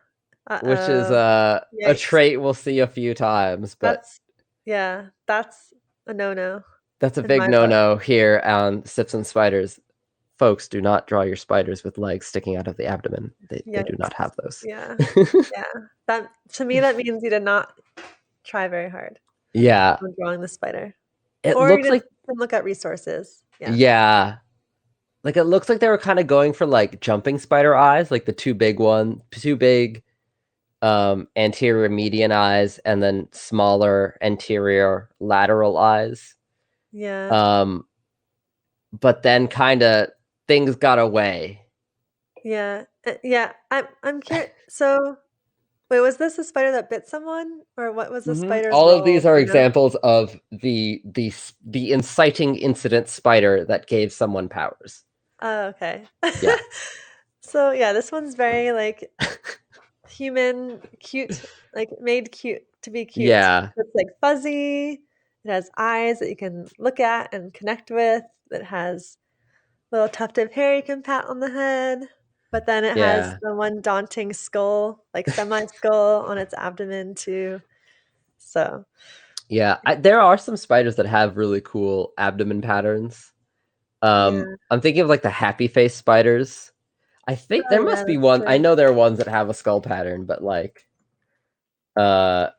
Which is a trait we'll see a few times, but that's a no-no. That's a big no-no here on Sips and Spiders. Folks, do not draw your spiders with legs sticking out of the abdomen. They do not have those. Yeah. Yeah. That to me that means you did not try very hard. Yeah. When drawing the spider. It or looks you like didn't look at resources. Yeah. Like it looks like they were kind of going for like jumping spider eyes, like the two big anterior median eyes and then smaller anterior lateral eyes. Yeah. But then kind of things got away. Yeah. Yeah. I'm curious. So wait, was this a spider that bit someone, or what was the spider's All role, of these are you know? examples of the inciting incident spider that gave someone powers. Oh, okay. Yeah. So yeah, this one's very like human, cute, like made cute to be cute. Yeah. It's like fuzzy. It has eyes that you can look at and connect with. It has a little tuft of hair you can pat on the head. But then it has the one daunting skull, like semi-skull on its abdomen too. So yeah, there are some spiders that have really cool abdomen patterns. I'm thinking of like the happy face spiders. I think there must be one. I know there are ones that have a skull pattern, but like, I'm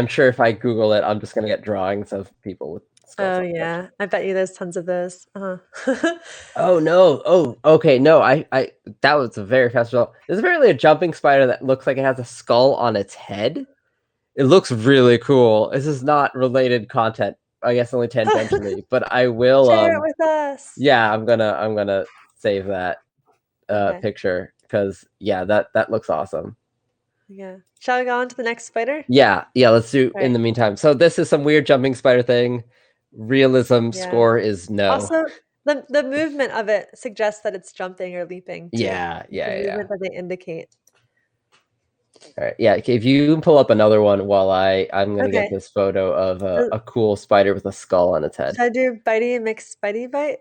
sure if I Google it, I'm just gonna get drawings of people with skull Oh jellyfish. yeah, I bet you there's tons of those. Oh no! Oh, okay. No, I that was a very fast result. There's apparently a jumping spider that looks like it has a skull on its head. It looks really cool. This is not related content, I guess, only tangentially, but I will. Share it with us. Yeah, I'm gonna save that Okay. picture because yeah, that looks awesome. Yeah. Shall we go on to the next spider? Yeah, let's do in Right. the meantime. So this is some weird jumping spider thing. Realism Yeah. score is no. Also, the movement of it suggests that it's jumping or leaping too. Yeah. The movement that they indicate. All right, yeah. If you can pull up another one while I'm gonna get Okay. this photo of a cool spider with a skull on its head. Should I do Bitey mixed Spidey bite?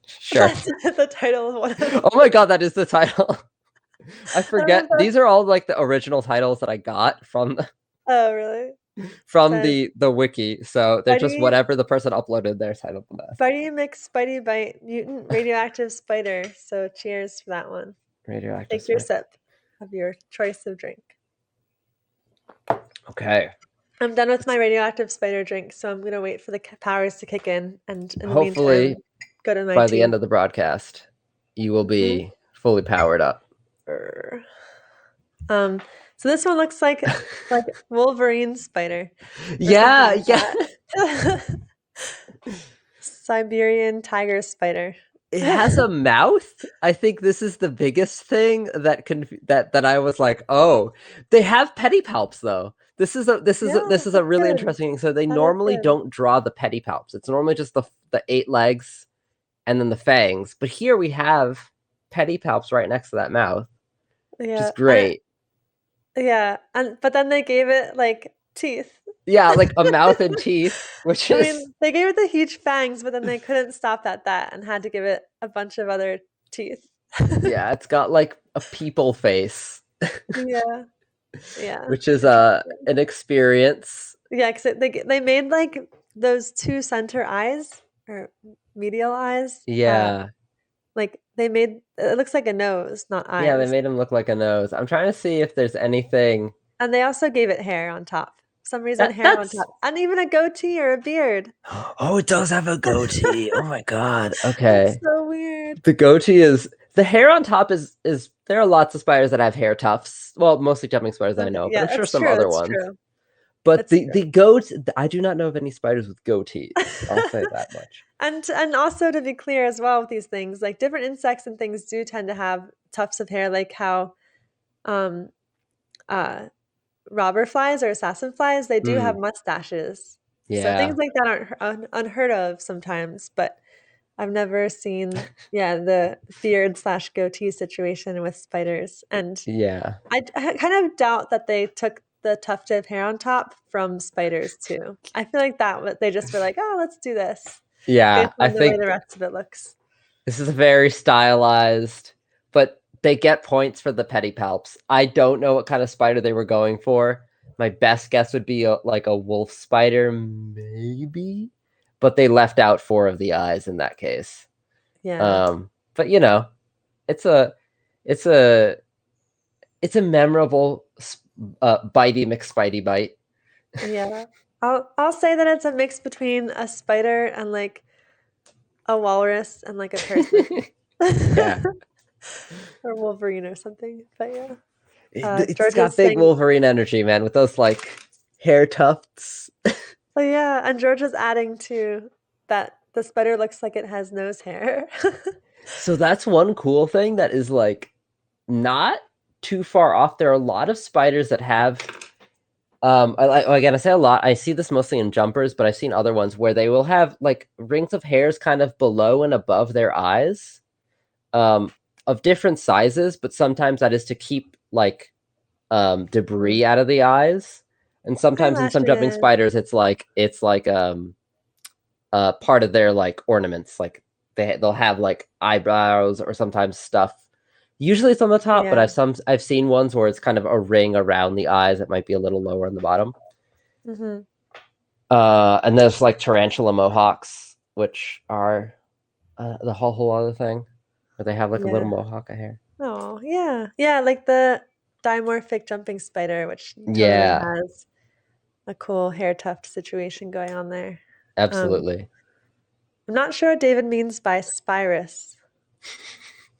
Sure. That's the title of one of them. Oh my god, that is the title. I forget. These are all like the original titles that I got from Oh really? from So, the wiki. So they're just Bitey, whatever the person uploaded their title the best. Bitey mixed Spidey bite, mutant radioactive spider. So cheers for that one. Radioactive Take your spider. sip of your choice of drink. Okay. I'm done with my radioactive spider drink, so I'm gonna wait for the powers to kick in, and in the Hopefully, meantime, go to my by tea. the end of the broadcast, you will be fully powered up. So this one looks like Wolverine spider. Yeah. Siberian tiger spider. It has a mouth. I think this is the biggest thing that I was like, oh, they have pedipalps though. This is a really interesting thing. So they normally don't draw the pedipalps. It's normally just the 8 legs and then the fangs. But here we have pedipalps right next to that mouth, which is great. But then they gave it like teeth. Yeah, like a mouth and teeth, which I mean, they gave it the huge fangs, but then they couldn't stop at that and had to give it a bunch of other teeth. Yeah, it's got like a people face. Yeah. Which is an experience. Yeah, because they made like those 2 center eyes or medial eyes. Yeah. Like they made it looks like a nose, not eyes. Yeah, they made him look like a nose. I'm trying to see if there's anything. And they also gave it hair on top. For some reason, hair on top, and even a goatee or a beard. Oh, it does have a goatee. Oh my god. Okay. That's so weird. The goatee is the hair on top is. There are lots of spiders that have hair tufts. Well, mostly jumping spiders I know, but I'm sure some other ones. True. But the goat, I do not know of any spiders with goatees. I'll say that much. And also to be clear as well with these things, like different insects and things do tend to have tufts of hair, like how robber flies or assassin flies, they do have mustaches. Yeah. So things like that aren't unheard of sometimes, but I've never seen the beard / goatee situation with spiders. And I kind of doubt that they took the tuft of hair on top from spiders too. I feel like that they just were like, oh, let's do this. Yeah, I think the way the rest of it looks. This is very stylized, but they get points for the pedipalps. I don't know what kind of spider they were going for. My best guess would be like a wolf spider, maybe, but they left out 4 of the eyes in that case. Yeah. But you know, it's a memorable bitey McSpidey bite. Yeah, I'll say that it's a mix between a spider and like a walrus and like a person. Yeah. Or Wolverine or something. But yeah. It's got big Wolverine energy, man, with those like hair tufts. Oh yeah, and George is adding to that the spider looks like it has nose hair. So that's one cool thing that is like not too far off. There are a lot of spiders that have again, I say a lot. I see this mostly in jumpers, but I've seen other ones where they will have like rings of hairs kind of below and above their eyes, of different sizes, but sometimes that is to keep like debris out of the eyes. And sometimes in some jumping spiders, it's like part of their like ornaments. Like they'll have like eyebrows or sometimes stuff. Usually it's on the top, but I've seen ones where it's kind of a ring around the eyes that might be a little lower on the bottom. Mm-hmm. And there's like tarantula mohawks, which are the whole other thing, where they have like a little mohawk of hair. Oh yeah, like the dimorphic jumping spider, which totally has a cool hair tuft situation going on there. Absolutely. I'm not sure what David means by spirus.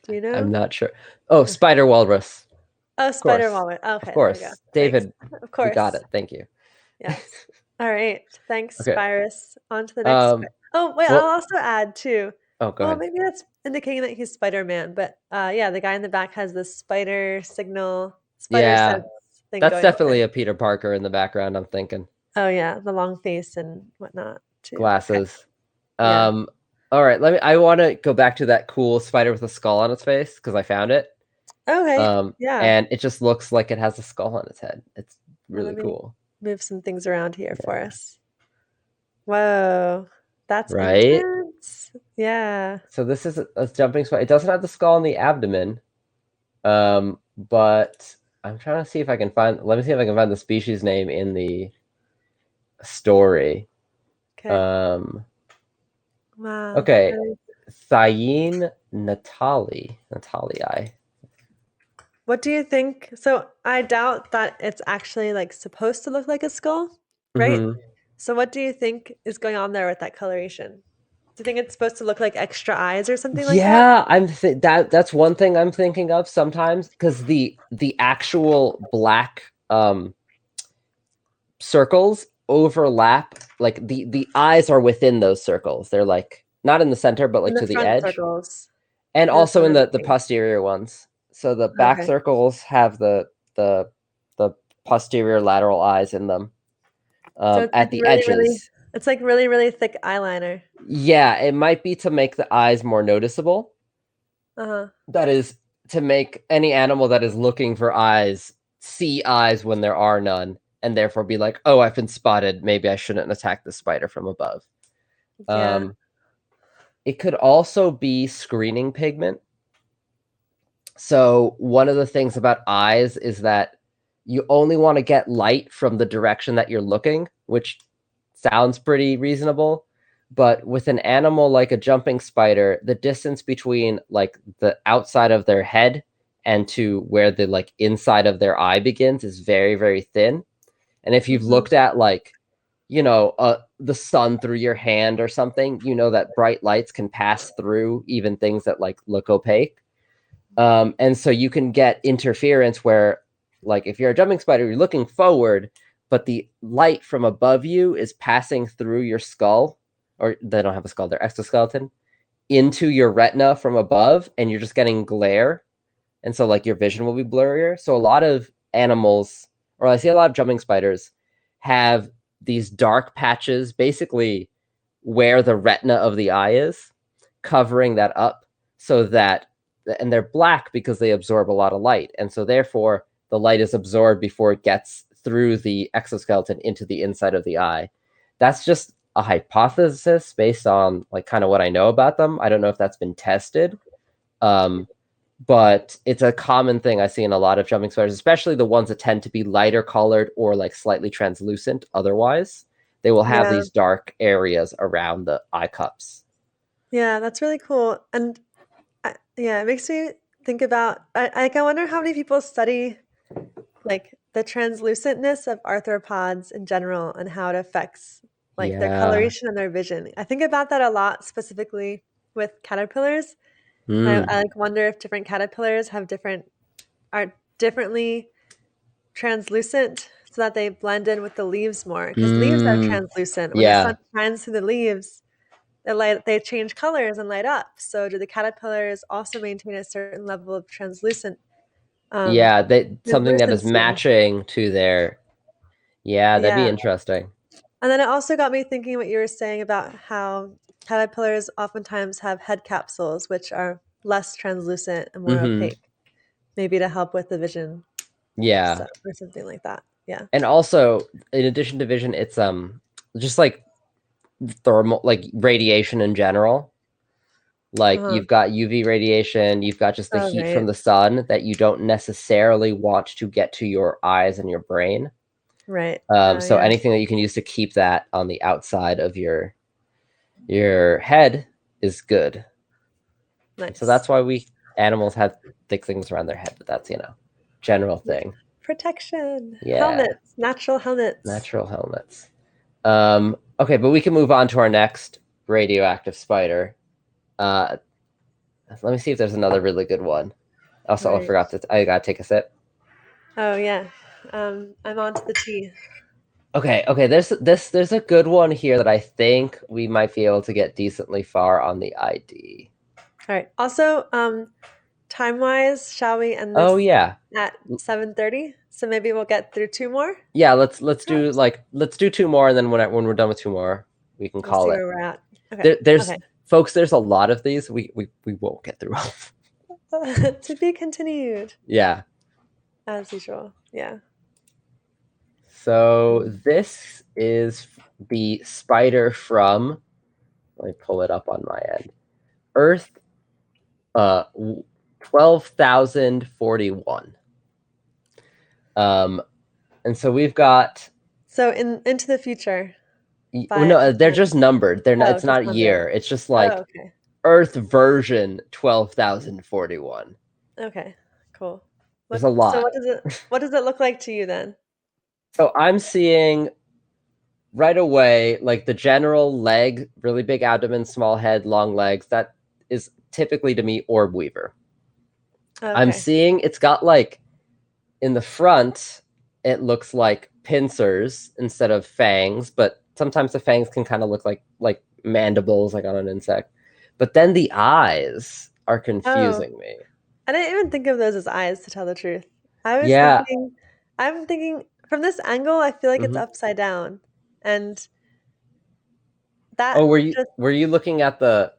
Do you know? I'm not sure. Oh, spider walrus. Oh, spider course. wallet. Okay, Of there we go. course. Thanks. David, Of you got course. it. Thank you. Yes. All right. Thanks, Okay. Spirus. On to the next. Oh, wait, well- I'll also add too. Oh, go Well, ahead. maybe that's indicating that he's Spider-Man, but yeah, the guy in the back has this spider signal, spider Yeah, sense thing That's going on. definitely a Peter Parker in the background, I'm thinking. Oh yeah, the long face and whatnot too. Okay. Glasses. Yeah. All right, I want to go back to that cool spider with a skull on its face because I found it. Okay. Yeah. And it just looks like it has a skull on its head. It's Well, really let me cool. move some things around here for us. Whoa, that's Right? intense. Yeah. So this is a jumping spider. It doesn't have the skull in the abdomen. But I'm trying to see if I can find. Let me see if I can find the species name in the story. Okay. Wow. Okay. Really- Thyin Natalii. What do you think? So I doubt that it's actually like supposed to look like a skull, right? Mhm. So what do you think is going on there with that coloration? Do you think it's supposed to look like extra eyes or something like that? Yeah, that's one thing I'm thinking of sometimes because the actual black circles overlap. Like the eyes are within those circles. They're like not in the center, but like In the to the front edge, circles. and Or the also in front of the thing? posterior ones. So the back Okay. circles have the posterior lateral eyes in them. So it's At like the really, really, edges. it's like really, really thick eyeliner. Yeah, it might be to make the eyes more noticeable. Uh-huh. That is to make any animal that is looking for eyes see eyes when there are none, and therefore be like, "Oh, I've been spotted. Maybe I shouldn't attack the spider from above." Yeah. It could also be screening pigment. So one of the things about eyes is that you only want to get light from the direction that you're looking, which sounds pretty reasonable. But with an animal like a jumping spider, the distance between like the outside of their head and to where the like inside of their eye begins is very, very thin. And if you've looked at like, the sun through your hand or something, you know that bright lights can pass through even things that like look opaque. And so you can get interference where, like, if you're a jumping spider, you're looking forward, but the light from above you is passing through your skull, or they don't have a skull, they're exoskeleton, into your retina from above, and you're just getting glare. And so, like, your vision will be blurrier. So, a lot of animals, or I see a lot of jumping spiders, have these dark patches basically where the retina of the eye is, covering that up so that, and they're black because they absorb a lot of light. And so therefore the light is absorbed before it gets through the exoskeleton into the inside of the eye. That's just a hypothesis based on like kind of what I know about them. I don't know if that's been tested. But it's a common thing I see in a lot of jumping spiders, especially the ones that tend to be lighter colored or like slightly translucent otherwise. They will have Yeah. these dark areas around the eye cups. Yeah, that's really cool. And yeah, it makes me think about I wonder how many people study like the translucentness of arthropods in general and how it affects like their Yeah. coloration and their vision. I think about that a lot specifically with caterpillars. I like wonder if different caterpillars are differently translucent so that they blend in with the leaves more because leaves are translucent. When the Yeah. sun shines through the leaves, they change colors and light up. So do the caterpillars also maintain a certain level of Yeah, something that is translucency? matching to their. Yeah, that'd be Yeah. interesting. And then it also got me thinking what you were saying about how caterpillars oftentimes have head capsules, which are less translucent and more opaque, maybe to help with the vision. Yeah. Or something like that. Yeah. And also, in addition to vision, it's just like thermal, like radiation in general. Like you've got UV radiation, you've got just the heat from the sun that you don't necessarily want to get to your eyes and your brain. Right. So anything that you can use to keep that on the outside of your head is good. Nice. So that's why animals have thick things around their head, but that's, general thing. Protection. Yeah. Helmets. Natural helmets. Natural helmets. Okay, but we can move on to our next radioactive spider. Let me see if there's another really good one. Also, I Right. forgot I gotta take a sip. Oh yeah. I'm on to the tea. Okay, there's a good one here that I think we might be able to get decently far on the ID. All right. Also, time-wise, shall we end Oh this yeah. at 7:30? So maybe we'll get through two more. Yeah, let's do Perhaps? let's do two more, and then when we're done with two more, we can We'll call see it. where we're at. Okay. There's Okay. folks, there's a lot of these. We won't get through all. To be continued, Yeah. as usual. Yeah. So this is the spider from. Let me pull it up on my end. Earth, 12,041. And so we've got. So into the future. No, they're just numbered. They're not. Oh, It's just not numbered. year. It's just Oh, like okay. Earth version 12,041. Okay. Cool. There's a So lot. what does it look like to you then? So I'm seeing right away like the general leg, really big abdomen, small head, long legs. That is typically to me orb weaver. I'm Okay. seeing it's got like in the front, it looks like pincers instead of fangs, but sometimes the fangs can kind of look like mandibles, like on an insect. But then the eyes are Oh, confusing me. I didn't even think of those as eyes, to tell the truth. I'm Yeah. thinking from this angle, I feel like it's Mhm. upside down. And that Oh, just were you looking at the?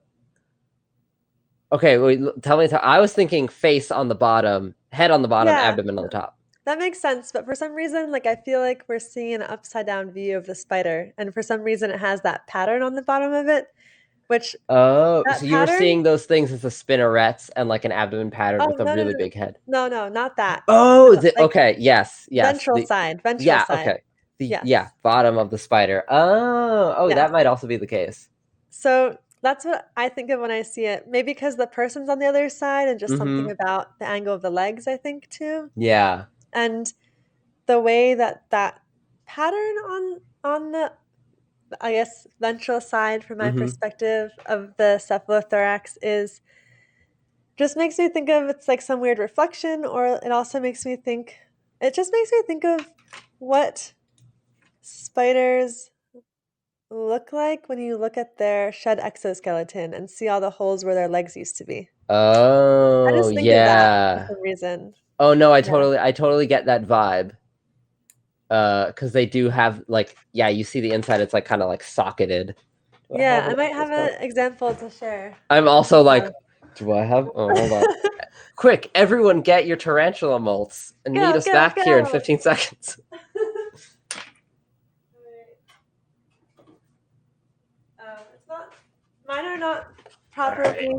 Okay, wait, tell me. I was thinking face on the bottom, head on the bottom, yeah, abdomen on the top. that makes sense. But for some reason, like I feel like we're seeing an upside down view of the spider, and for some reason, it has that pattern on the bottom of it, which Oh, so that you were pattern. seeing those things as the spinnerets and like an abdomen pattern Oh with a no no really no big head. no no not that. Oh, No, like okay, yes, ventral side, ventral yeah, side. okay, Yes. bottom of the spider. Oh, Yes. that might also be the case. So that's what I think of when I see it. Maybe because the person's on the other side and just Mm-hmm. something about the angle of the legs, I think too. Yeah. And the way that that pattern on the, I guess, ventral side from my Mm-hmm. perspective of the cephalothorax is just makes me think of it's like some weird reflection, or it also makes me think it just makes me think of what spiders look like when you look at their shed exoskeleton and see all the holes where their legs used to be. I Oh, just think of that for yeah. some reason. Oh no, Yeah. I totally get that vibe. Because they do have like, yeah, you see the inside, it's like kind of like socketed. Do I Yeah, have I an might have exoskeleton? an example to share. I'm also like, Um, do I have? Oh, hold on. Quick, everyone get your tarantula molts and meet Go, us go, back here in go. 15 seconds. It's not, mine are not properly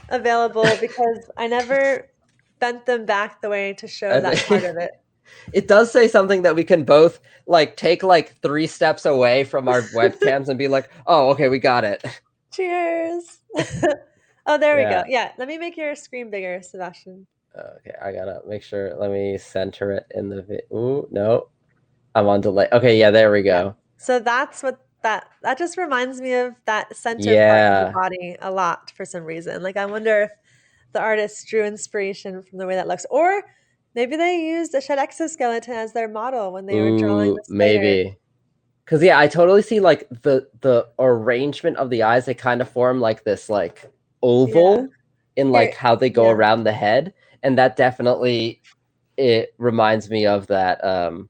available because I never bent them back the way to show I that part think of it. it does say something that we can both like take like 3 steps away from our webcams and be like, oh, okay, we got it. Cheers. Oh, there we go. Yeah. Yeah, let me make your screen bigger, Sebastian. Okay, I gotta make sure. Let me center it in the. Ooh, no, I'm on delay. Okay, yeah, there we Yeah. go. So that's what that just reminds me of that center part of the Yeah. body a lot for some reason. Like I wonder if the artist drew inspiration from the way that looks, or maybe they used a shed exoskeleton as their model when they were drawing Ooh, the spider. maybe. Cause yeah, I totally see like the arrangement of the eyes. They kind of form like this like Yeah. oval in Here. like how they go Yeah. around the head, and that definitely it reminds me of that the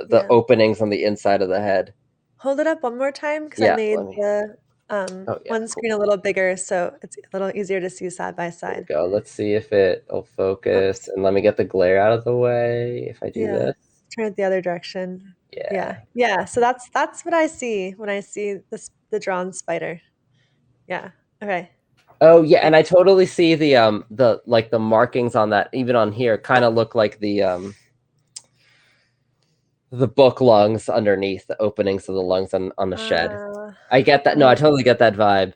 Yeah. openings on the inside of the head. Hold it up one more time because I Yeah, made let me. the Oh yeah, one cool. screen a little bigger so it's a little easier to see side by There we side. go. Let's see if it'll focus, Oops. and let me get the glare out of the way. If I do Yeah. this, Turn it the other direction. yeah. Yeah. Yeah. So that's what I see when I see this the drawn spider. Yeah. Okay. Oh yeah, and I Thanks. totally see the like the markings on that even on here kind of look like the book lungs underneath the openings of the lungs on the shed. Uh, I get that. No, I totally get that vibe.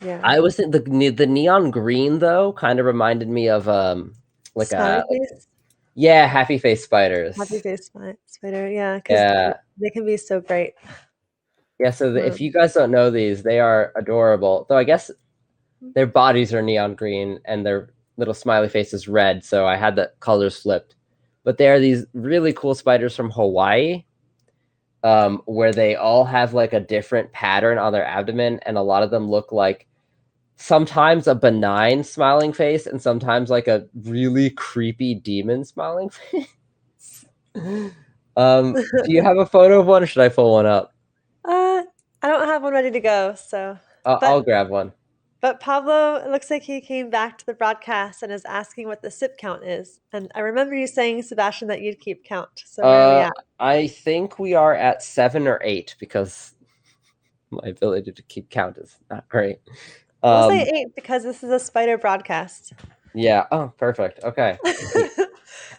yeah. I was in the neon green though kind of reminded me of like Smiley a like face. Yeah, happy face spiders. Happy face spider, yeah, because Yeah. they can be so bright. Yeah, so if you guys don't know these, they are adorable. Though I guess their bodies are neon green and their little smiley face is red, so I had the colors flipped. But they are these really cool spiders from Hawaii, where they all have like a different pattern on their abdomen, and a lot of them look like sometimes a benign smiling face and sometimes like a really creepy demon smiling face. Do you have a photo of one, or should I pull one up? I don't have one ready to go, so. I'll grab one. But Pablo, it looks like he came back to the broadcast and is asking what the sip count is. And I remember you saying, Sebastian, that you'd keep count. So where are we at? I think we are at 7 or 8 because my ability to keep count is not great. We'll say 8 because this is a spider broadcast. Yeah. Oh, perfect. Okay.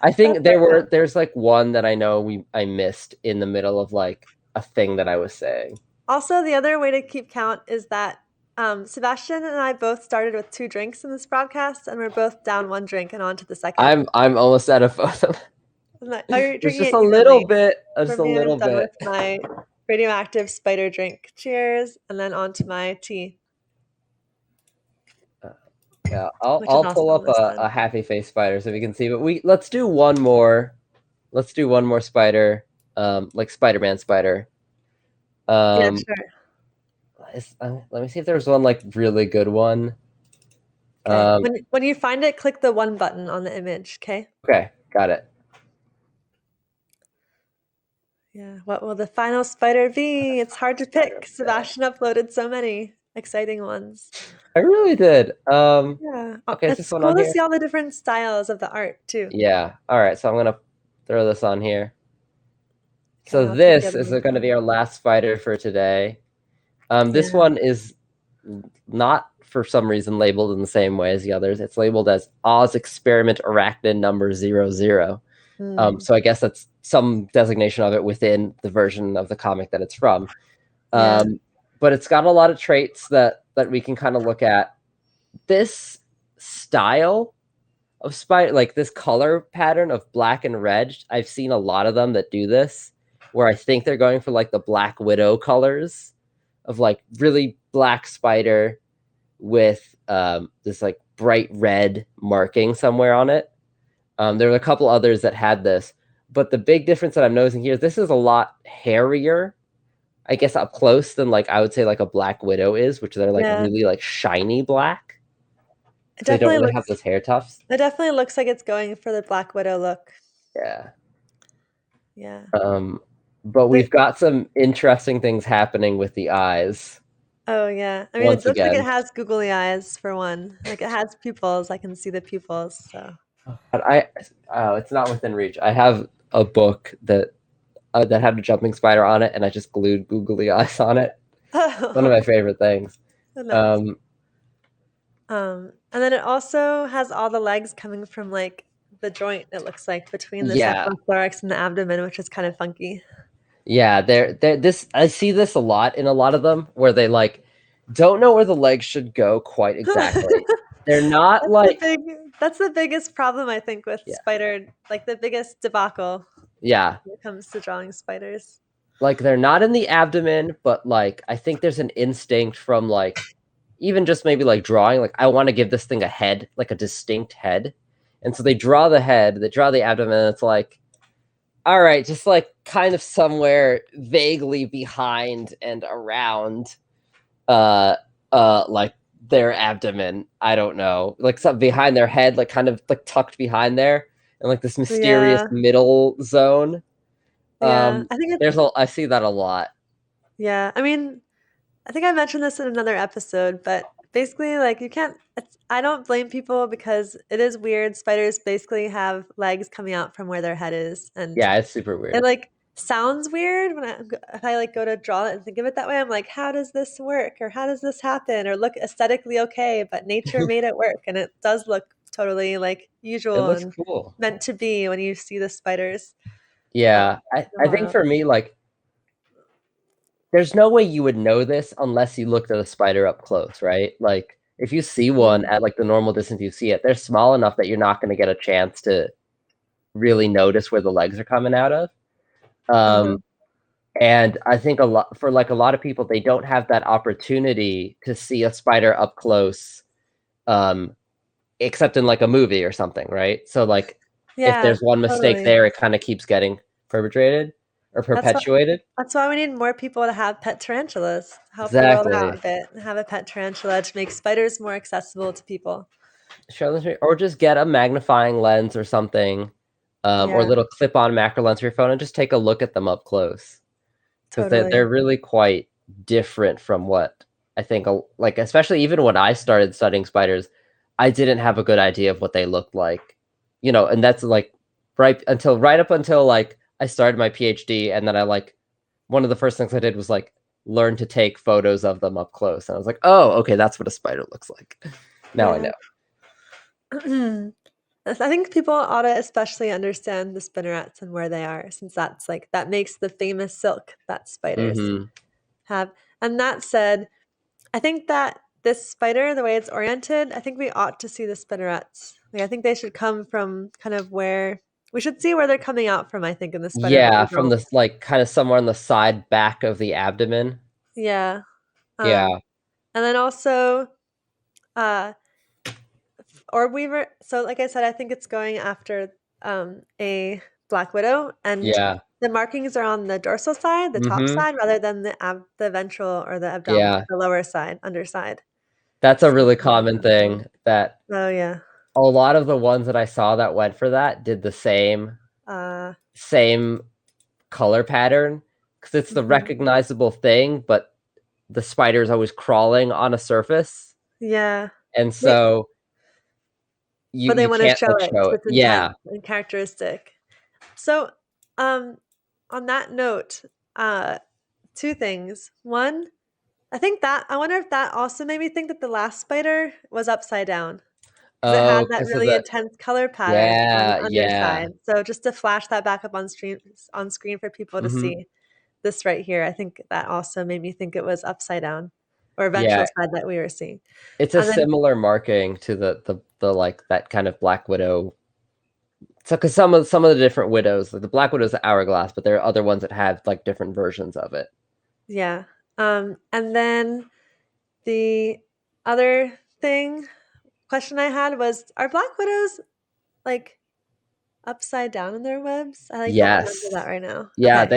I think there's like one that I know I missed in the middle of like a thing that I was saying. Also, the other way to keep count is that Sebastian and I both started with 2 drinks in this broadcast, and we're both down 1 drink and on to the second. I'm almost out of both of them. Oh, you're It's drinking just it a evenly. little bit. Just For a me, little I'm done bit. with my radioactive spider drink. Cheers, and then on to my tea. Yeah, I'll pull up a happy face spider so we can see. But let's do one more. Let's do one more spider, like Spider-Man spider. Yeah, sure. Let me see if there's one like really good one. Okay. When you find it, click the 1 button on the image. Okay. Okay, got it. Yeah. What will the final spider be? It's hard to pick. Sebastian uploaded so many exciting ones. I really did. Yeah. Okay, It's cool to see all the different styles of the art too. Yeah. All right. So I'm gonna throw this on here. Okay, so this is going to be our last spider for today. This one is not for some reason labeled in the same way as the others. It's labeled as Oz Experiment Arachnid number 00. So I guess that's some designation of it within the version of the comic that it's from. But it's got a lot of traits that we can kind of look at. This style of spider, like this color pattern of black and red, I've seen a lot of them that do this, where I think they're going for like the Black Widow colors of like really black spider with this like bright red marking somewhere on it. There were a couple others that had this, but the big difference that I'm noticing here is this is a lot hairier, I guess, up close than like I would say like a Black Widow is, which they're like really like shiny black. So they don't really have those hair tufts. It definitely looks like it's going for the Black Widow look. Yeah. Yeah. But we've got some interesting things happening with the eyes. Oh yeah. I mean, it looks like it has googly eyes for one. Like it has pupils. I can see the pupils. So. It's not within reach. I have a book that had a jumping spider on it, and I just glued googly eyes on it. One of my favorite things. Nice. And then it also has all the legs coming from like the joint, it looks like, between the cephalothorax and the abdomen, which is kind of funky. Yeah, I see this a lot in a lot of them where they like don't know where the legs should go quite exactly. They're not that's the biggest problem, I think, with spider, like the biggest debacle. Yeah. When it comes to drawing spiders. Like they're not in the abdomen, but like I think there's an instinct from like even just maybe like drawing, like I want to give this thing a head, like a distinct head. And so they draw the head, they draw the abdomen, and it's like, all right, just like kind of somewhere vaguely behind and around like their abdomen. I don't know. Like something behind their head, like kind of like tucked behind there, and like this mysterious middle zone. Yeah, I think I see that a lot. Yeah, I mean, I think I mentioned this in another episode, but basically, like, you can't. I don't blame people because it is weird. Spiders basically have legs coming out from where their head is, and yeah, it's super weird. It like sounds weird if I like go to draw it and think of it that way. I'm like, how does this work, or how does this happen, or look aesthetically okay? But nature made it work, and it does look totally like usual and cool. Meant to be when you see the spiders. Yeah, I think for me, like, there's no way you would know this unless you looked at a spider up close, right? Like, if you see one at like the normal distance you see it, they're small enough that you're not going to get a chance to really notice where the legs are coming out of. Uh-huh. And I think a lot of people, they don't have that opportunity to see a spider up close, um, except in like a movie or something, right? So like if Yeah, there's one mistake totally. there, it kind of keeps getting perpetrated or That's what perpetuated. that's why we need more people to have pet tarantulas. Help the world out a Exactly. bit and have a pet tarantula to make spiders more accessible to people. Show them or just get a magnifying lens or something, or a Yeah, little clip-on macro lens for your phone and just take a look at them up close. Because totally. they're really quite different from what I think, like, especially even when I started studying spiders, I didn't have a good idea of what they looked like, and that's like right up until like I started my PhD, and then I like one of the first things I did was like learn to take photos of them up close, and I was like, oh, okay, that's what a spider looks like. Now I Yeah. know. I think people ought to especially understand the spinnerets and where they are, since that's like that makes the famous silk that spiders Hmm. have. And that said, I think that this spider, the way it's oriented, I think we ought to see the spinnerets. Like I think they should come from kind of where we should see where they're coming out from, I think, in the spider, but Yeah, we from don't. this like kind of somewhere on the side back of the abdomen. Yeah. Yeah, And then also uh orb weaver. So like I said, I think it's going after a black widow, and yeah. the markings are on the dorsal side, the top Hmm. side, rather than the ventral or the abdominal, Yeah. the lower side, underside. That's a So really common thing that oh yeah. a lot of the ones that I saw that went for that did the Uh same color pattern because it's the mhm. recognizable thing, but the spider is always crawling on a surface, Yeah. and They so you but they you want to can't show like it show to it. its intent Yeah. and characteristic. So um on that note, uh two things. One, I wonder if that also made me think that the last spider was upside down because it had Oh, that because of really the intense color pattern on the yeah, yeah. underside. So just to flash that back up on screen for people to Hmm. see this right here, I think that also made me think it was upside down or ventral Yeah, side that we were seeing. it's a And then similar marking to the like that kind of Black Widow. So, because some of the different widows, like the Black Widow is the hourglass, but there are other ones that have like different versions of it. yeah. And then the other question I had was, are black widows like upside down in their webs? I like don't remember that Yes. right now. Yeah, Okay.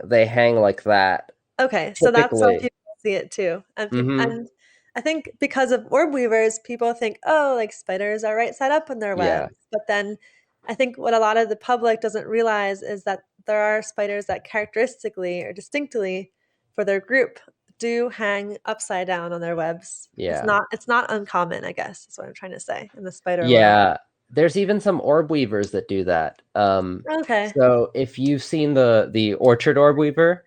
they hang like that. Okay, so that's how Typically. people see it too. Mhm. And I think because of orb weavers, people think, oh, like spiders are right side up in their Yeah. webs. But then I think what a lot of the public doesn't realize is that there are spiders that characteristically or distinctly for their group do hang upside down on their webs. Yeah. It's not uncommon, I guess, is what I'm trying to say in the spider world. Yeah. There's even some orb weavers that do that. Okay. So if you've seen the orchard orb weaver,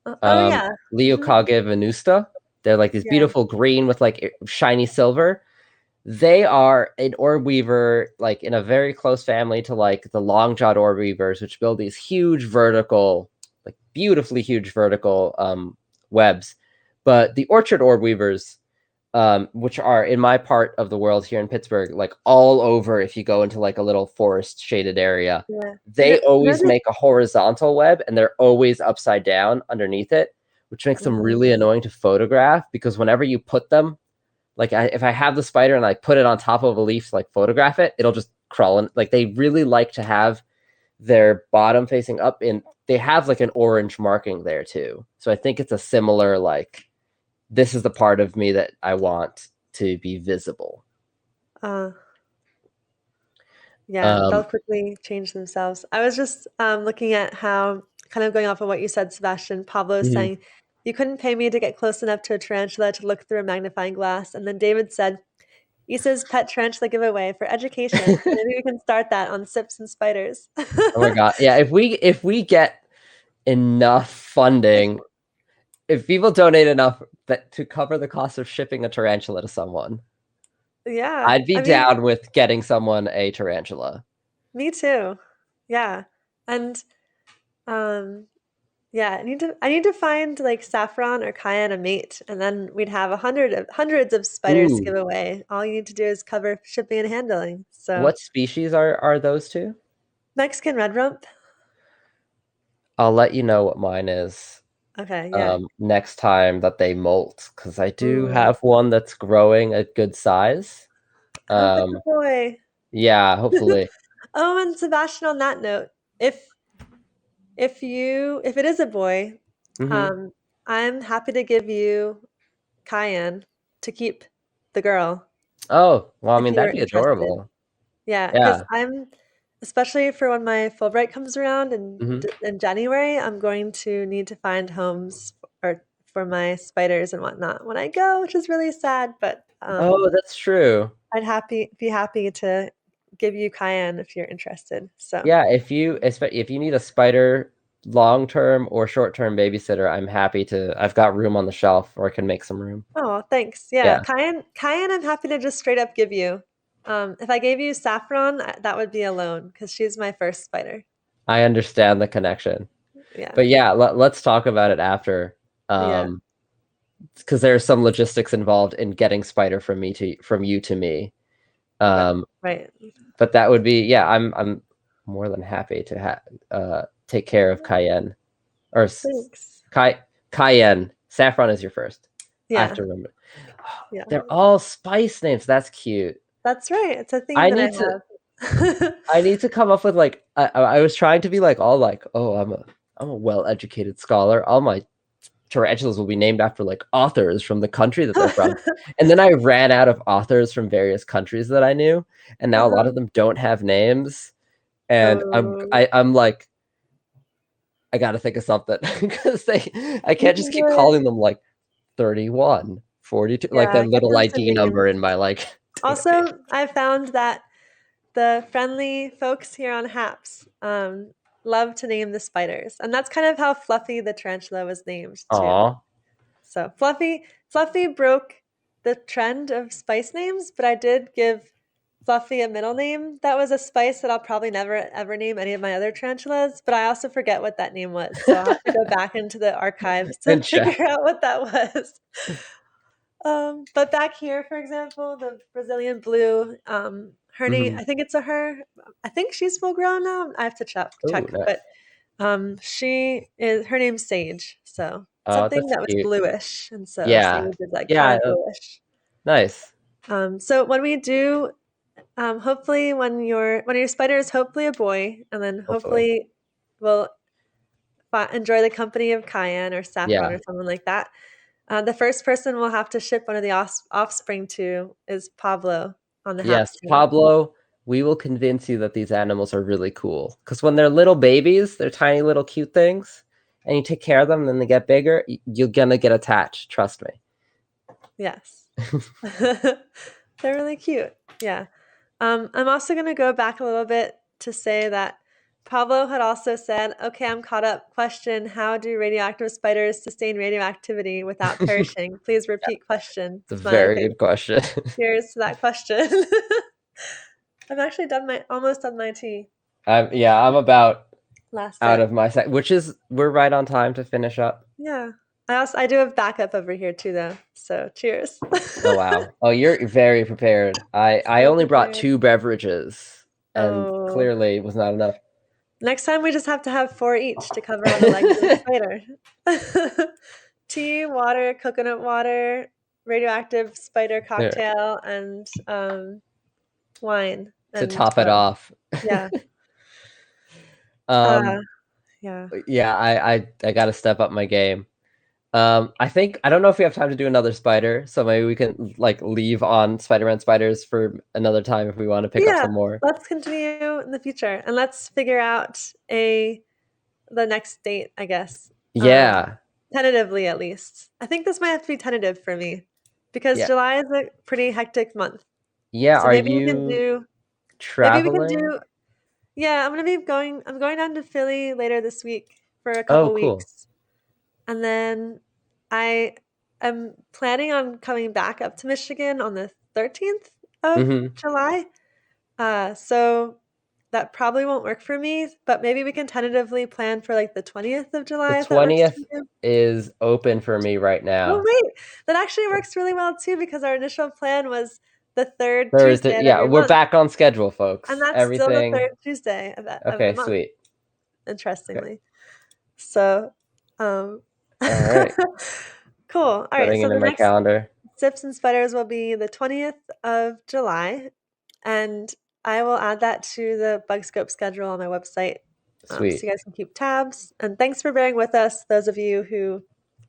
Oh yeah. Hmm. Leocage venusta, they're like these Yeah. beautiful green with like shiny silver. They are an orb weaver, like in a very close family to like the long-jawed orb weavers, which build these huge vertical, like beautifully huge vertical webs. But the orchard orb weavers, which are in my part of the world here in Pittsburgh, like all over, if you go into like a little forest shaded area, Yeah. they always Notice. make a horizontal web and they're always upside down underneath it, which makes them really Mm, annoying to photograph because whenever you put them, like if I have the spider and I put it on top of a leaf to like photograph it, it'll just crawl in. Like they really like to have their bottom facing up, and they have like an orange marking there too. So I think it's a similar like this is the part of me that I want to be visible. uh, yeah, they'll Um, quickly change themselves. I was just looking at how, kind of going off of what you said, Sebastian, Pablo was mhm. saying, you couldn't pay me to get close enough to a tarantula to look through a magnifying glass. And then David said, Issa's pet tarantula giveaway for education. Maybe we can start that on Sips and Spiders. Oh my god, yeah! If we get enough funding, if people donate enough that to cover the cost of shipping a tarantula to someone, Yeah, I'd be I mean, down with getting someone a tarantula. me too. Yeah. And um yeah, I need to find like Saffron or Cayenne a mate, and then we'd have hundreds of spiders to Ooh, give away. All you need to do is cover shipping and handling. So what species are those two? Mexican red rump. I'll let you know what mine is Okay, yeah. next time that they molt, because I do Ooh. have one that's growing a good size. I hope it's a boy. Yeah, hopefully. Oh, and Sebastian, on that note, if if it is a boy, Hmm. I'm happy to give you Cayenne to keep the girl Oh, well, I if mean, you're that'd be interested. adorable. Yeah, because Yeah. I'm especially for when my Fulbright comes around Hmm. in January, I'm going to need to find homes or for my spiders and whatnot when I go, which is really sad. But Oh, that's true. I'd be happy to give you Cayenne if you're interested. So, Yeah, if you need a spider long-term or short-term babysitter, I'm happy to. I've got room on the shelf, or I can make some room. oh, thanks. Yeah, Yeah, Cayenne, I'm happy to just straight up give you. If I gave you Saffron, that would be a loan because she's my first spider. I understand the connection. Yeah, But yeah, let's talk about it after. yeah, Because there's some logistics involved in getting spider from you to me. right, Um, right. but that would be, yeah, I'm more than happy to take care of Cayenne or Thanks. Cayenne. Saffron is your first. I have Yeah, to remember. yeah. They're all spice names. That's cute. That's right. It's a theme I that I need to have. I need to come up with like I was trying to be like all like, oh, I'm a well-educated scholar. All my tarantulas will be named after like authors from the country that they're from. And then I ran out of authors from various countries that I knew, and now a lot Uh-huh. of them don't have names. And Oh, I'm like, I gotta think of something because I you can't just can keep do it. calling them like 31, 42, like Yeah, the get little them some ID names. number in my like Also, database. I found that the friendly folks here on Haps love to name the spiders, and that's kind of how Fluffy the tarantula was named too. Aw. So Fluffy broke the trend of spice names, but I did give Fluffy a middle name. That was a spice that I'll probably never ever name any of my other tarantulas, but I also forget what that name was. So I'll have to go back into the archives to And check. figure out what that was. But back here, for example, the Brazilian blue, her name, Hmm. I think it's a her. I think she's full grown now. I have to Oh, check, but nice. her name's Sage. So Oh, something that's that was cute. bluish, and so Yeah. Sage is like kind Yeah. of bluish. Nice. So when we do, hopefully when your spider is hopefully a boy, and then Hopefully. hopefully we'll enjoy the company of Cayenne or Saffron Yeah. or someone like that. The first person we'll have to ship one of the offspring to is Pablo on the Yes, Haps team. Pablo, we will convince you that these animals are really cool. Because when they're little babies, they're tiny little cute things, and you take care of them, and then they get bigger, you're gonna get attached. Trust me. Yes. They're really cute. Yeah. I'm also going to go back a little bit to say that Pablo had also said, okay, I'm caught up. Question: how do radioactive spiders sustain radioactivity without perishing? Please repeat question. It's a Smiley very face. good question. Cheers to that question. I've actually almost done my tea. I'm about Last out sip. of my set, which is we're right on time to finish up. Yeah. I do have backup over here too though. So cheers. Oh wow. Oh, you're very prepared. I So only brought prepared. 2 beverages, and Oh. clearly it was not enough. Next time we just have to have 4 each to cover all the legs of the spider. Tea, water, coconut water, radioactive spider There, cocktail, and wine to and top it off. yeah. Uh, Um, yeah. yeah, I gotta step up my game. I don't know if we have time to do another spider, so maybe we can like leave on Spider-Man spiders for another time if we want to pick up Yeah, some more. let's continue in the future and let's figure out the next date, I guess. Yeah, Tentatively at least. I think this might have to be tentative for me because yeah, July is a pretty hectic month. yeah. So Are you maybe we can traveling? do yeah, I'm going down to Philly later this week for a Oh, couple cool. weeks. And then I am planning on coming back up to Michigan on the 13th of Mm-hmm. July. So that probably won't work for me, but maybe we can tentatively plan for like the 20th of The July if that works for 20th you. is open for me right Oh, now. wait. That actually works really well too because our initial plan was the third Thursday. Tuesday of Yeah, every we're month. back on schedule, folks. And that's Everything. still the third Tuesday of the Okay, month. sweet. Interestingly. So, All right. cool. All right. Putting So it the in my next calendar. Sips and Spiders will be the 20th of July. And I will add that to the Bugscope schedule on my website. So Sweet. you guys can keep tabs. And thanks for bearing with us, those of you who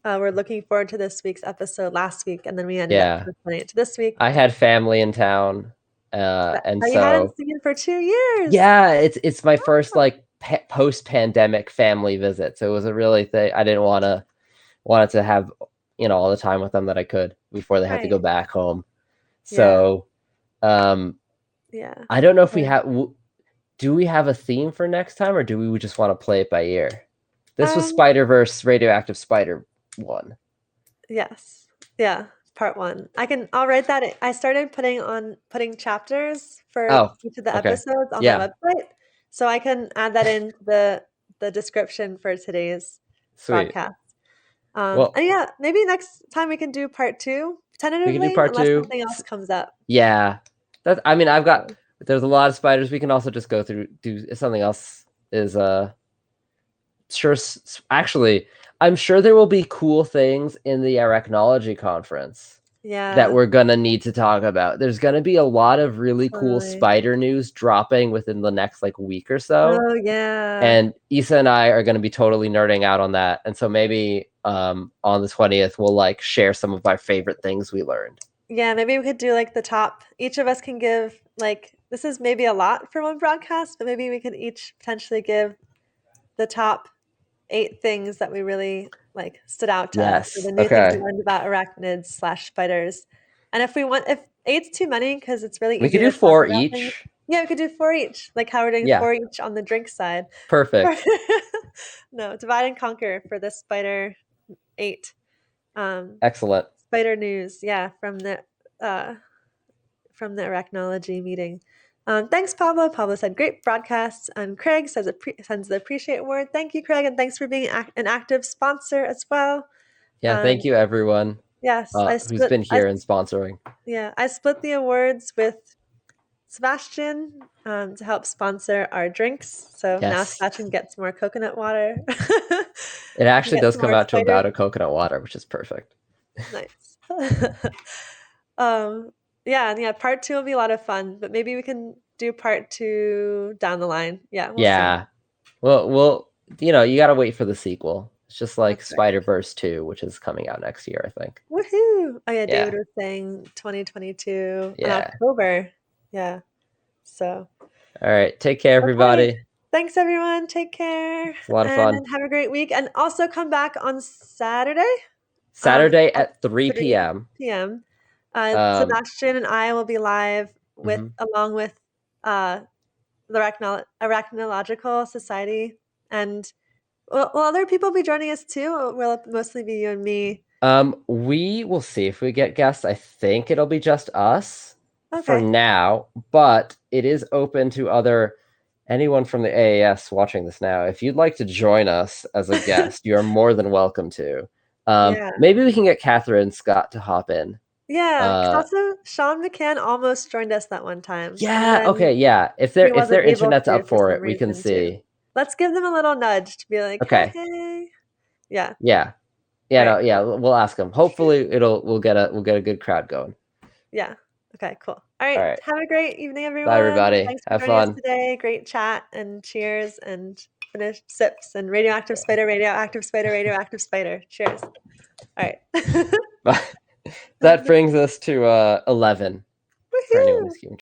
were looking forward to this week's episode last week, and then we ended up putting it to this week. I had family in town, and you so hadn't seen for 2 years. yeah, it's my first like post-pandemic family visit, so it was a really thing. I didn't wanted to have all the time with them that I could before they had to go back home. So, yeah, I don't know if we have. Do we have a theme for next time, or do we just want to play it by ear? This was Spider-Verse Radioactive Spider 1. Yes. Yeah. Part 1. I'll write that. I started putting chapters for each of the episodes on my website, so I can add that in the description for today's podcast. And yeah, maybe next time we can do part 2 tentatively, we can do part unless 2. something else comes up. Yeah, there's a lot of spiders. We can also just go through if something else is sure. Actually, I'm sure there will be cool things in the arachnology conference that we're gonna need to talk about. There's gonna be a lot of really cool spider news dropping within the next week or so. Oh yeah. And Issa and I are gonna be totally nerding out on that. And so maybe on the 20th we'll share some of our favorite things we learned. Yeah, maybe we could do the top. Each of us can give this is maybe a lot for one broadcast, but maybe we could each potentially give the top 8 things that we really stood out to us, or the new things we learned about arachnids/spiders. And if 8's too many, because it's really easy. We could do 4 each. Yeah, we could do 4 each, how we're doing 4 each on the drink side. Perfect. No, divide and conquer for the Spider 8. Excellent. Spider news, yeah, from the arachnology meeting. Thanks, Pablo. Pablo said, great broadcasts. And Craig sends the appreciate word. Thank you, Craig. And thanks for being an active sponsor as well. Yeah, thank you, everyone. Yes. Who's been here and sponsoring. Yeah, I split the awards with Sebastian to help sponsor our drinks. So now Sebastian gets more coconut water. It actually does come out to about a coconut water, which is perfect. Nice. Yeah, part 2 will be a lot of fun, but maybe we can do part 2 down the line. Yeah. See. Well, you gotta wait for the sequel. It's just like Spider-Verse 2, which is coming out next year, I think. Woohoo! Oh yeah, David was saying 2022 in October. Yeah. So. All right. Take care, everybody. Okay. Thanks, everyone. Take care. It's a lot of fun. And have a great week. And also come back on Saturday. Saturday at 3 p.m. Sebastian and I will be live along with the Arachnological Society, and will other people be joining us too? Or will it mostly be you and me? We will see if we get guests. I think it'll be just us for now, but it is open to anyone from the AAS watching this now. If you'd like to join us as a guest, you're more than welcome to. Maybe we can get Catherine Scott to hop in. Yeah, also Sean McCann almost joined us that one time. Yeah, okay, yeah. If their internet's up for it, we can see. Too. Let's give them a little nudge to be like, okay. Hey. Yeah. Yeah. Yeah, right. No, yeah, we'll ask them. Hopefully we'll get a good crowd going. Yeah. Okay, cool. All right. Have a great evening, everyone. Bye, everybody. Thanks for Have joining fun us today. Great chat and cheers and finish sips and radioactive spider, radioactive spider, radioactive spider. Cheers. All right. That brings us to 11. Woohoo!